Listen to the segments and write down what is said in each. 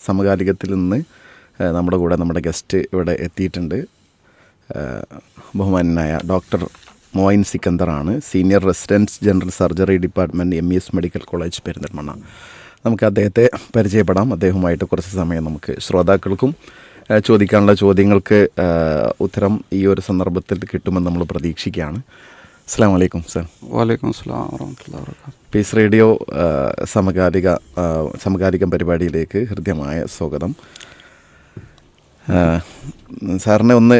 സമകാലികത്തിൽ നിന്ന് നമ്മുടെ കൂടെ നമ്മുടെ ഗസ്റ്റ് ഇവിടെ എത്തിയിട്ടുണ്ട്. ബഹുമാനനായ ഡോക്ടർ മോയിൻ സിക്കന്ദറാണ്, senior residence general surgery department MES medical college Perinthalmanna. നമുക്ക് അദ്ദേഹത്തെ പരിചയപ്പെടാം. അദ്ദേഹവുമായിട്ട് കുറച്ച് സമയം നമുക്ക് ശ്രോതാക്കൾക്കും ചോദിക്കാനുള്ള ചോദ്യങ്ങൾക്ക് ഉത്തരം ഈ ഒരു സന്ദർഭത്തിൽ കിട്ടുമെന്ന് നമ്മൾ പ്രതീക്ഷിക്കുകയാണ്. അസ്സലാമു അലൈക്കും സർ. വലൈക്കും അസ്സലാം വറഹ്മത്തുള്ളാഹി വബറകാതുഹു. പീസ് റേഡിയോ സമകാലികം പരിപാടിയിലേക്ക് ഹൃദ്യമായ സ്വാഗതം. സാറിനെ ഒന്ന്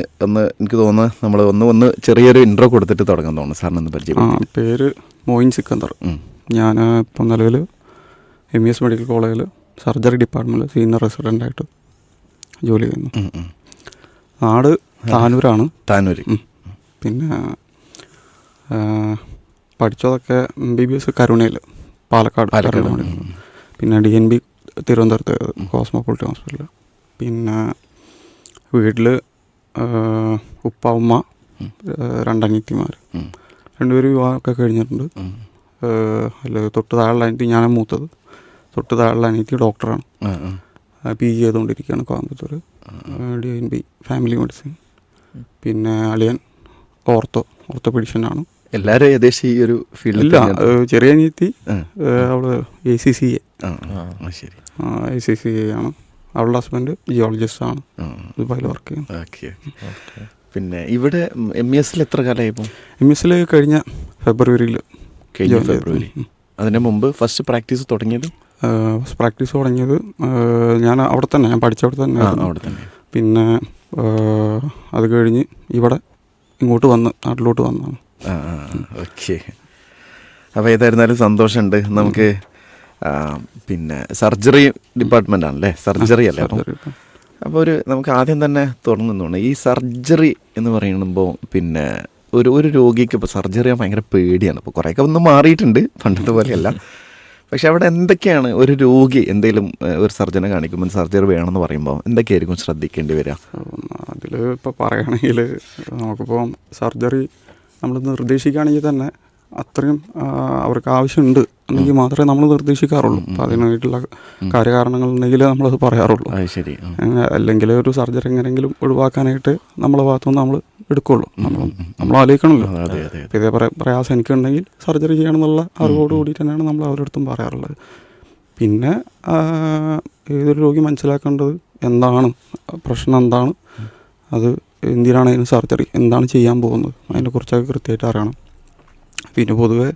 എനിക്ക് തോന്നുന്നു നമ്മൾ ഒന്ന് ചെറിയൊരു ഇൻട്രോ കൊടുത്തിട്ട് തുടങ്ങാൻ തോന്നുന്നു. സാറിന് ഒന്ന് പരിചയം. പേര് മോയിൻ സിക്കന്ദർ. ഞാൻ ഇപ്പം നിലവിൽ MES മെഡിക്കൽ കോളേജിൽ സർജറി ഡിപ്പാർട്ട്മെൻറ്റിൽ സീനിയർ റെസിഡൻ്റായിട്ട് ജോലി ചെയ്യുന്നു. നാട് താനൂരാണ്. താനൂർ. പിന്നെ പഠിച്ചതൊക്കെ MBBS കരുണയിൽ, പാലക്കാട്. പിന്നെ DNB തിരുവനന്തപുരത്ത് കോസ്മോപൊളിറ്റൻ ഹോസ്പിറ്റലിൽ. പിന്നെ വീട്ടിൽ ഉപ്പ ഉമ്മ 2 അനിയത്തിമാർ, 2 പേര് വിവാഹമൊക്കെ കഴിഞ്ഞിട്ടുണ്ട്. അതിൽ തൊട്ട് താഴെ അനിയത്തി ഞാനാണ് മൂത്തത്. തൊട്ട് താഴെ അനിയത്തി ഡോക്ടറാണ്, PG ചെയ്തുകൊണ്ടിരിക്കുകയാണ് കോയമ്പത്തൂർ, DNB ഫാമിലി മെഡിസിൻ. പിന്നെ അളിയൻ ഓർത്തോപീഡിഷ്യനാണ്. എല്ലാവരും ഏകദേശം ഈ ഒരു ഫീൽഡിൽ. ചെറിയ അനിയത്തി അവള് ACCA ആണ്. അവളുടെ ഹസ്ബൻഡ് ജിയോളജിസ്റ്റ് ആണ്, ദുബായിൽ വർക്ക് ചെയ്യുന്നത്. പിന്നെ ഇവിടെ MES എത്ര കാലമായി? ഇപ്പം MES കഴിഞ്ഞ ഫെബ്രുവരി. അതിന് മുമ്പ് ഫസ്റ്റ് പ്രാക്ടീസ് തുടങ്ങിയത് ഞാൻ അവിടെ തന്നെ, ഞാൻ പഠിച്ചവിടെ തന്നെ. പിന്നെ അത് കഴിഞ്ഞ് ഇവിടെ ഇങ്ങോട്ട് നാട്ടിലോട്ട് വന്നതാണ്. ഓക്കെ. അപ്പോൾ ഏതായിരുന്നാലും സന്തോഷമുണ്ട്. നമുക്ക് പിന്നെ സർജറി ഡിപ്പാർട്ട്മെൻ്റ് ആണല്ലേ, സർജറി അല്ലേ? അപ്പോൾ നമുക്ക് ആദ്യം തന്നെ തുറന്നു, ഈ സർജറി എന്ന് പറയുമ്പോൾ പിന്നെ ഒരു രോഗിക്ക് ഇപ്പോൾ സർജറി ഭയങ്കര പേടിയാണ്. ഇപ്പോൾ കുറേയൊക്കെ ഒന്ന് മാറിയിട്ടുണ്ട്, പണ്ടത്തെ പോലെയല്ല. പക്ഷെ അവിടെ എന്തൊക്കെയാണ് ഒരു രോഗി എന്തെങ്കിലും ഒരു സർജനെ കാണിക്കുമ്പോൾ സർജറി വേണമെന്ന് പറയുമ്പോൾ എന്തൊക്കെയായിരിക്കും ശ്രദ്ധിക്കേണ്ടി വരിക? അതിൽ ഇപ്പോൾ പറയുകയാണെങ്കിൽ നമുക്കിപ്പോൾ സർജറി നമ്മൾ നിർദ്ദേശിക്കുകയാണെങ്കിൽ തന്നെ അത്രയും അവർക്ക് ആവശ്യമുണ്ട് എന്നെങ്കിൽ മാത്രമേ നമ്മൾ നിർദ്ദേശിക്കാറുള്ളൂ. അപ്പോൾ അതിനായിട്ടുള്ള കാര്യകാരണങ്ങളുണ്ടെങ്കിൽ നമ്മളത് പറയാറുള്ളൂ. ശരി. അല്ലെങ്കിൽ ഒരു സർജറി എങ്ങനെയെങ്കിലും ഒഴിവാക്കാനായിട്ട് നമ്മളെ ഭാഗത്തുനിന്ന് നമ്മൾ എടുക്കുള്ളൂ. നമ്മൾ ആലോചിക്കണമല്ലോ. ഇതേ പ്രയാസം എനിക്കുണ്ടെങ്കിൽ സർജറി ചെയ്യണമെന്നുള്ള അറിവോട് കൂടി തന്നെയാണ് നമ്മൾ അവരുടെ അടുത്തും പറയാറുള്ളത്. പിന്നെ ഏതൊരു രോഗി മനസ്സിലാക്കേണ്ടത് എന്താണ് പ്രശ്നം, എന്താണ് അത്, എന്തിനാണ് അതിന് സർജറി, എന്താണ് ചെയ്യാൻ പോകുന്നത്, അതിനെക്കുറിച്ചൊക്കെ കൃത്യമായിട്ട് അറിയണം. പിന്നെ പൊതുവെ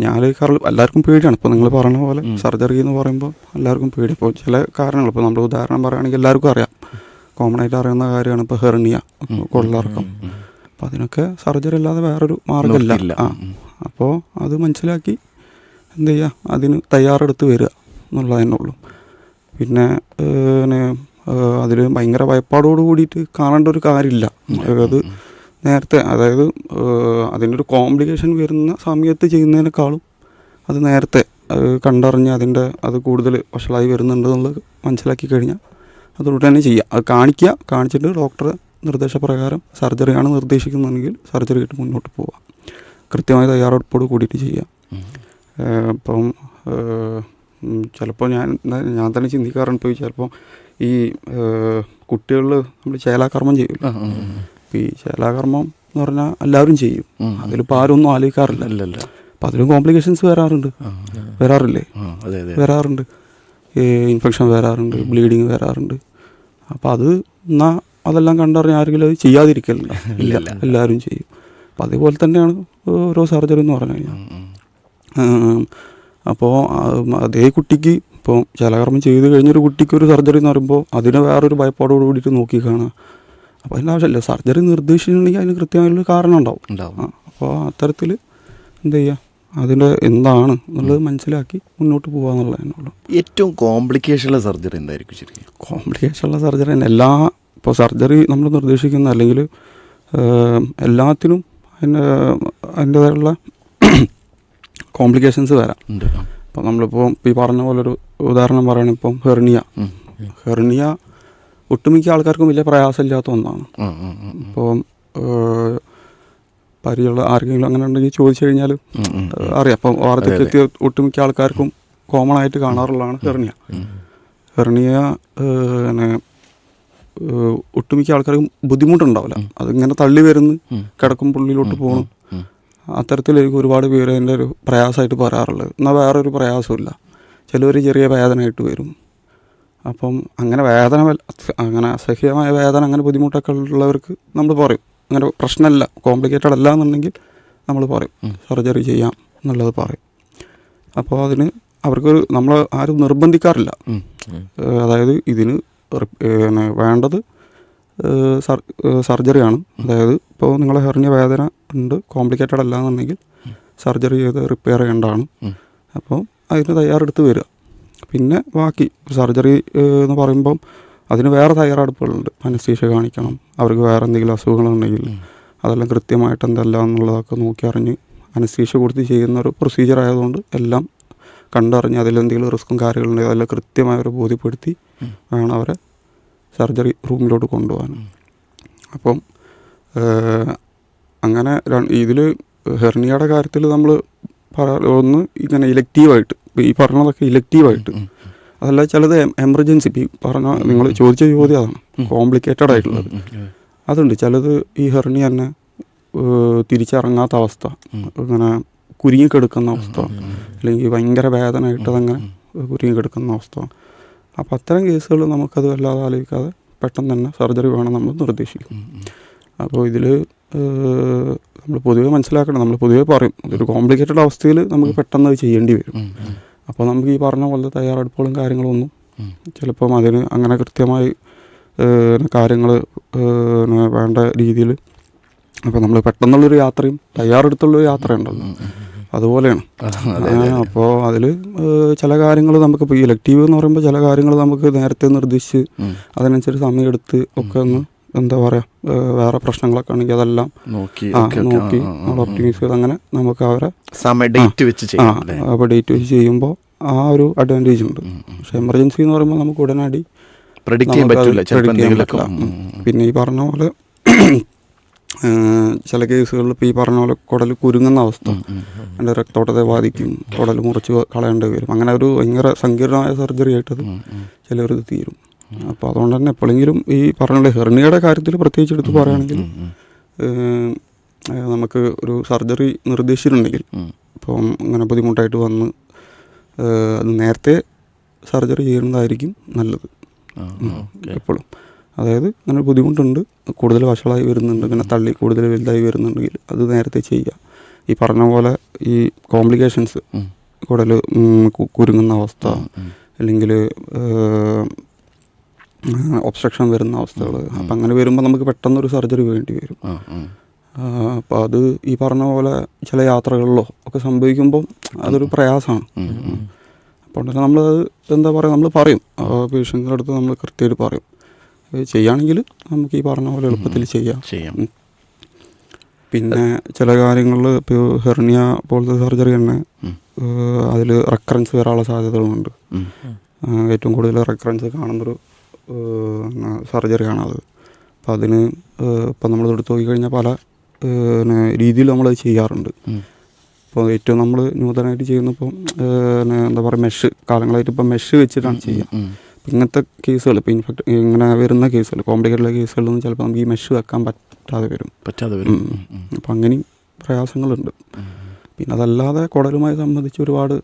ഞാൻ എല്ലാവർക്കും പേടിയാണ്. ഇപ്പോൾ നിങ്ങൾ പറഞ്ഞ പോലെ സർജറി എന്ന് പറയുമ്പോൾ എല്ലാവർക്കും പേടി. ഇപ്പോൾ ചില കാരണങ്ങൾ, ഇപ്പോൾ നമ്മൾ ഉദാഹരണം പറയുകയാണെങ്കിൽ എല്ലാവർക്കും അറിയാം, കോമൺ ആയിട്ട് അറിയുന്ന കാര്യമാണ് ഇപ്പോൾ ഹെർണിയ, കൊള്ളിറക്കം. അപ്പോൾ അതിനൊക്കെ സർജറി അല്ലാതെ വേറൊരു മാർഗ്ഗമില്ല. അപ്പോൾ അത് മനസ്സിലാക്കി എന്ത് ചെയ്യുക, അതിന് തയ്യാറെടുത്ത് വരിക എന്നുള്ളത് ഉള്ളൂ. പിന്നെ അതിൽ ഭയങ്കര ഭയപ്പാടോട് കൂടിയിട്ട് കാണേണ്ട ഒരു കാര്യമില്ല. അത് നേരത്തെ, അതായത് അതിൻ്റെ ഒരു കോംപ്ലിക്കേഷൻ വരുന്ന സമയത്ത് ചെയ്യുന്നതിനേക്കാളും അത് നേരത്തെ കണ്ടറിഞ്ഞ് അത് കൂടുതൽ വഷളായി വരുന്നുണ്ട് എന്നുള്ളത് മനസ്സിലാക്കി കഴിഞ്ഞാൽ അതുകൊണ്ട് തന്നെ ചെയ്യുക. അത് കാണിച്ചിട്ട് ഡോക്ടറെ നിർദ്ദേശപ്രകാരം സർജറിയാണ് നിർദ്ദേശിക്കുന്നതെങ്കിൽ സർജറി ആയിട്ട് മുന്നോട്ട് പോവുക. കൃത്യമായ തയ്യാറെടുപ്പോട് കൂടിയിട്ട് ചെയ്യുക. ഇപ്പം ചിലപ്പോൾ ഞാൻ തന്നെ ചിന്തിക്കാറുണ്ട്, ഇപ്പോൾ ചിലപ്പോൾ ഈ കുട്ടികളിൽ നമ്മൾ ചേലാകർമ്മം ചെയ്യില്ല. ഈ ചേലാകർമ്മം എന്ന് പറഞ്ഞാൽ എല്ലാവരും ചെയ്യും, അതിലിപ്പോൾ ആരും ഒന്നും ആലോചിക്കാറില്ല. അപ്പം അതിലും കോംപ്ലിക്കേഷൻസ് വരാറുണ്ട്. ഇൻഫെക്ഷൻ വരാറുണ്ട്, ബ്ലീഡിങ് വരാറുണ്ട്. അപ്പം അതെല്ലാം കണ്ടറിഞ്ഞ് ആരെങ്കിലും അത് ചെയ്യാതിരിക്കലില്ല, എല്ലാവരും ചെയ്യും. അപ്പം അതേപോലെ തന്നെയാണ് ഓരോ സർജറി എന്ന് പറഞ്ഞു കഴിഞ്ഞാൽ. അപ്പോൾ അതേ കുട്ടിക്ക് ഇപ്പോൾ ചേലാകർമ്മം ചെയ്ത് കഴിഞ്ഞൊരു കുട്ടിക്ക് ഒരു സർജറി എന്ന് പറയുമ്പോൾ അതിനെ വേറൊരു ഭയപ്പാടോട് കൂടിയിട്ട് നോക്കി കാണുക. അപ്പോൾ അതിൻ്റെ ആവശ്യമില്ല. സർജറി നിർദ്ദേശിച്ചിട്ടുണ്ടെങ്കിൽ അതിന് കൃത്യമായൊരു കാരണം ഉണ്ടാവും. അപ്പോൾ അത്തരത്തിൽ എന്ത് ചെയ്യുക, അതിൻ്റെ എന്താണ് എന്നുള്ളത് മനസ്സിലാക്കി മുന്നോട്ട് പോകുക എന്നുള്ളതിനുള്ളൂ. ഏറ്റവും കോംപ്ലിക്കേഷനുള്ള സർജറി എന്തായിരിക്കും ശരിക്കും? കോംപ്ലിക്കേഷനുള്ള സർജറി ഇപ്പോൾ സർജറി നമ്മൾ നിർദ്ദേശിക്കുന്ന, അല്ലെങ്കിൽ എല്ലാത്തിനും അതിൻ്റേതായുള്ള കോംപ്ലിക്കേഷൻസ് വരാം. അപ്പോൾ നമ്മളിപ്പോൾ ഈ പറഞ്ഞ പോലൊരു ഉദാഹരണം പറയുകയാണെങ്കിൽ ഇപ്പം ഹെർണിയ ഒട്ടുമിക്ക ആൾക്കാർക്കും വലിയ പ്രയാസമില്ലാത്ത ഒന്നാണ്. ഇപ്പോൾ പരിചയമുള്ള ആർക്കെങ്കിലും അങ്ങനെ ഉണ്ടെങ്കിൽ ചോദിച്ചു കഴിഞ്ഞാൽ അറിയാം. അപ്പം വാർദ്ധക്യത്തിൽ ഒട്ടുമിക്ക ആൾക്കാർക്കും കോമൺ ആയിട്ട് കാണാറുള്ളതാണ് ഹെർണിയ. ഹെർണിയ പിന്നെ ഒട്ടുമിക്ക ആൾക്കാർക്കും ബുദ്ധിമുട്ടുണ്ടാവില്ല, അതിങ്ങനെ തള്ളി വരുന്നു കിടക്കും പുള്ളിയിലോട്ട് പോകണം. അത്തരത്തിലേക്ക് ഒരുപാട് പേര് അതിൻ്റെ ഒരു പ്രയാസമായിട്ട് പറയാറുള്ളത്. എന്നാൽ വേറൊരു പ്രയാസമില്ല, ചിലവർ ചെറിയ വേദനയായിട്ട് വരും. അപ്പം അങ്ങനെ വേദന അങ്ങനെ അസഹ്യമായ വേദന അങ്ങനെ ബുദ്ധിമുട്ടൊക്കെ ഉള്ളവർക്ക് നമ്മൾ പറയും അങ്ങനെ പ്രശ്നമല്ല, കോംപ്ലിക്കേറ്റഡ് അല്ല എന്നുണ്ടെങ്കിൽ നമ്മൾ പറയും സർജറി ചെയ്യാം എന്നുള്ളത് പറയും. അപ്പോൾ അതിന് അവർക്കൊരു നമ്മൾ ആരും നിർബന്ധിക്കാറില്ല. അതായത് ഇതിന് വേണ്ടത് സർജറിയാണ്. അതായത് ഇപ്പോൾ നിങ്ങളെ ഹെർണിയ വേദന ഉണ്ട്, കോംപ്ലിക്കേറ്റഡ് അല്ല എന്നുണ്ടെങ്കിൽ സർജറി ചെയ്ത് റിപ്പയർ ചെയ്യേണ്ടതാണ്. അപ്പോൾ അതിന് തയ്യാറെടുത്ത് വരിക. പിന്നെ ബാക്കി സർജറി എന്ന് പറയുമ്പം അതിന് വേറെ തയ്യാറെടുപ്പുകളുണ്ട്. അനസ്തീഷ്യ കാണിക്കണം, അവർക്ക് വേറെ എന്തെങ്കിലും അസുഖങ്ങളുണ്ടെങ്കിൽ അതെല്ലാം കൃത്യമായിട്ട് എന്തെല്ലാം എന്നുള്ളതൊക്കെ നോക്കി അറിഞ്ഞ് അനസ്തീഷ്യ കൊടുത്ത് ചെയ്യുന്ന ഒരു പ്രൊസീജിയർ ആയതുകൊണ്ട് എല്ലാം കണ്ടറിഞ്ഞ് അതിലെന്തെങ്കിലും റിസ്ക്കും കാര്യങ്ങളുണ്ടെങ്കിൽ അതെല്ലാം കൃത്യമായി അവരെ ബോധ്യപ്പെടുത്തി വേണം അവരെ സർജറി റൂമിലോട്ട് കൊണ്ടുപോകാൻ. അപ്പം അങ്ങനെ ഇതിൽ ഹെർണിയയുടെ കാര്യത്തിൽ നമ്മൾ ഒന്ന് ഇങ്ങനെ ഇലക്റ്റീവായിട്ട് ഈ പറഞ്ഞതൊക്കെ ഇലക്റ്റീവായിട്ട്, അതല്ല ചിലത് എമർജൻസി, ഈ പറഞ്ഞ നിങ്ങൾ ചോദിച്ച ചോദ്യം അതാണ്, കോംപ്ലിക്കേറ്റഡ് ആയിട്ടുള്ളത് അതുണ്ട്. ചിലത് ഈ ഹെർണിയ തന്നെ തിരിച്ചിറങ്ങാത്ത അവസ്ഥ, ഇങ്ങനെ കുരുങ്ങിക്കെടുക്കുന്ന അവസ്ഥ, അല്ലെങ്കിൽ ഭയങ്കര വേദനയായിട്ട് അതങ്ങനെ കുരുങ്ങിക്കെടുക്കുന്ന അവസ്ഥ. അപ്പോൾ അത്തരം കേസുകൾ നമുക്കത് വല്ലാതെ ആലോചിക്കാതെ പെട്ടെന്ന് തന്നെ സർജറി വേണം നമ്മൾ നിർദ്ദേശിക്കും. അപ്പോൾ ഇതിൽ നമ്മൾ പൊതുവെ മനസ്സിലാക്കണം, നമ്മൾ പൊതുവെ പറയും ഇതൊരു കോംപ്ലിക്കേറ്റഡ് അവസ്ഥയിൽ നമുക്ക് പെട്ടെന്ന് അത് ചെയ്യേണ്ടി വരും. അപ്പോൾ നമുക്ക് ഈ പറഞ്ഞ പോലത്തെ തയ്യാറെടുപ്പുകളും കാര്യങ്ങളൊന്നും ചിലപ്പം അതിന് അങ്ങനെ കൃത്യമായി കാര്യങ്ങൾ വേണ്ട രീതിയിൽ, അപ്പോൾ നമ്മൾ പെട്ടെന്നുള്ളൊരു യാത്രയും തയ്യാറെടുത്തുള്ളൊരു യാത്രയുണ്ടല്ലോ അതുപോലെയാണ്. അപ്പോൾ അതിൽ ചില കാര്യങ്ങൾ നമുക്കിപ്പോൾ ഈ ഇലക്റ്റീവ് എന്ന് പറയുമ്പോൾ ചില കാര്യങ്ങൾ നമുക്ക് നേരത്തെ നിർദ്ദേശിച്ച് അതിനനുസരിച്ച് സമയമെടുത്ത് ഒക്കെ ഒന്ന് എന്താ പറയുക വേറെ പ്രശ്നങ്ങളൊക്കെ ആണെങ്കിൽ അതെല്ലാം നോക്കി നമ്മൾ ഒപ്റ്റിമൈസ് ചെയ്ത് അങ്ങനെ നമുക്ക് അവരെ അപ്പോൾ ഡേറ്റ് വെച്ച് ചെയ്യുമ്പോൾ ആ ഒരു അഡ്വാൻറ്റേജ് ഉണ്ട്. പക്ഷേ എമർജൻസി എന്ന് പറയുമ്പോൾ നമുക്ക് ഉടനടി പിന്നെ ഈ പറഞ്ഞ പോലെ ചില കേസുകളിൽ ഇപ്പോൾ ഈ പറഞ്ഞ പോലെ കുടൽ കുരുങ്ങുന്ന അവസ്ഥ, അതിൻ്റെ രക്തോട്ടത്തെ ബാധിക്കും, കുടൽ മുറിച്ച് കളയേണ്ടി വരും. അങ്ങനെ ഒരു ഭയങ്കര സങ്കീർണമായ സർജറി ആയിട്ടത് ചിലവർക്ക് തീരും. അപ്പോൾ അതുകൊണ്ട് തന്നെ എപ്പോഴെങ്കിലും ഈ പറഞ്ഞ ഹെർണിയയുടെ കാര്യത്തിൽ പ്രത്യേകിച്ച് എടുത്ത് പറയുകയാണെങ്കിൽ നമുക്ക് ഒരു സർജറി നിർദ്ദേശിച്ചിട്ടുണ്ടെങ്കിൽ ഇപ്പം ഇങ്ങനെ ബുദ്ധിമുട്ടായിട്ട് വന്ന് അത് നേരത്തെ സർജറി ചെയ്യുന്നതായിരിക്കും നല്ലത് എപ്പോഴും. അതായത് അങ്ങനെ ബുദ്ധിമുട്ടുണ്ട്, കൂടുതൽ വഷളായി വരുന്നുണ്ട്, ഇങ്ങനെ തള്ളി കൂടുതൽ വലുതായി വരുന്നുണ്ടെങ്കിൽ അത് നേരത്തെ ചെയ്യുക. ഈ പറഞ്ഞ പോലെ ഈ കോംപ്ലിക്കേഷൻസ് കുടൽ കുരുങ്ങുന്ന അവസ്ഥ, അല്ലെങ്കിൽ ഒബ്സ്ട്രക്ഷൻ വരുന്ന അവസ്ഥകൾ, അപ്പം അങ്ങനെ വരുമ്പോൾ നമുക്ക് പെട്ടെന്നൊരു സർജറി വേണ്ടി വരും. അപ്പോൾ അത് ഈ പറഞ്ഞ പോലെ ചില യാത്രകളിലോ ഒക്കെ സംഭവിക്കുമ്പോൾ അതൊരു പ്രയാസമാണ്. അപ്പോൾ തന്നെ നമ്മളത് എന്താ പറയുക നമ്മൾ പറയും പേഷ്യൻസിൻ്റെ അടുത്ത് നമ്മൾ കൃത്യമായിട്ട് പറയും ചെയ്യുകയാണെങ്കിൽ നമുക്ക് ഈ പറഞ്ഞ പോലെ എളുപ്പത്തിൽ ചെയ്യാം. പിന്നെ ചില കാര്യങ്ങളിൽ ഇപ്പോൾ ഹെർണിയ പോലത്തെ സർജറി തന്നെ അതിൽ റെക്കറൻസ് വരാനുള്ള സാധ്യതകളുണ്ട്. ഏറ്റവും കൂടുതൽ റെക്കറൻസ് കാണുന്നൊരു സർജറിയാണത്. അപ്പം അതിന് ഇപ്പം നമ്മൾ എടുത്ത് നോക്കിക്കഴിഞ്ഞാൽ പല രീതിയിൽ നമ്മളത് ചെയ്യാറുണ്ട്. ഇപ്പോൾ ഏറ്റവും നമ്മൾ നൂതനമായിട്ട് ചെയ്യുന്നപ്പോൾ എന്താ പറയുക മെഷ്, കാലങ്ങളായിട്ട് ഇപ്പം മെഷ് വെച്ചിട്ടാണ് ചെയ്യുക. ഇങ്ങനത്തെ കേസുകൾ ഇപ്പോൾ ഇങ്ങനെ വരുന്ന കേസുകൾ കോംപ്ലിക്കേറ്റഡ് കേസുകളിലൊന്നും ചിലപ്പോൾ നമുക്ക് ഈ മെഷ് വെക്കാൻ പറ്റാതെ വരും. അപ്പം അങ്ങനെയും പ്രയാസങ്ങളുണ്ട്. പിന്നെ അതല്ലാതെ കുടലുമായി സംബന്ധിച്ച് ഒരുപാട്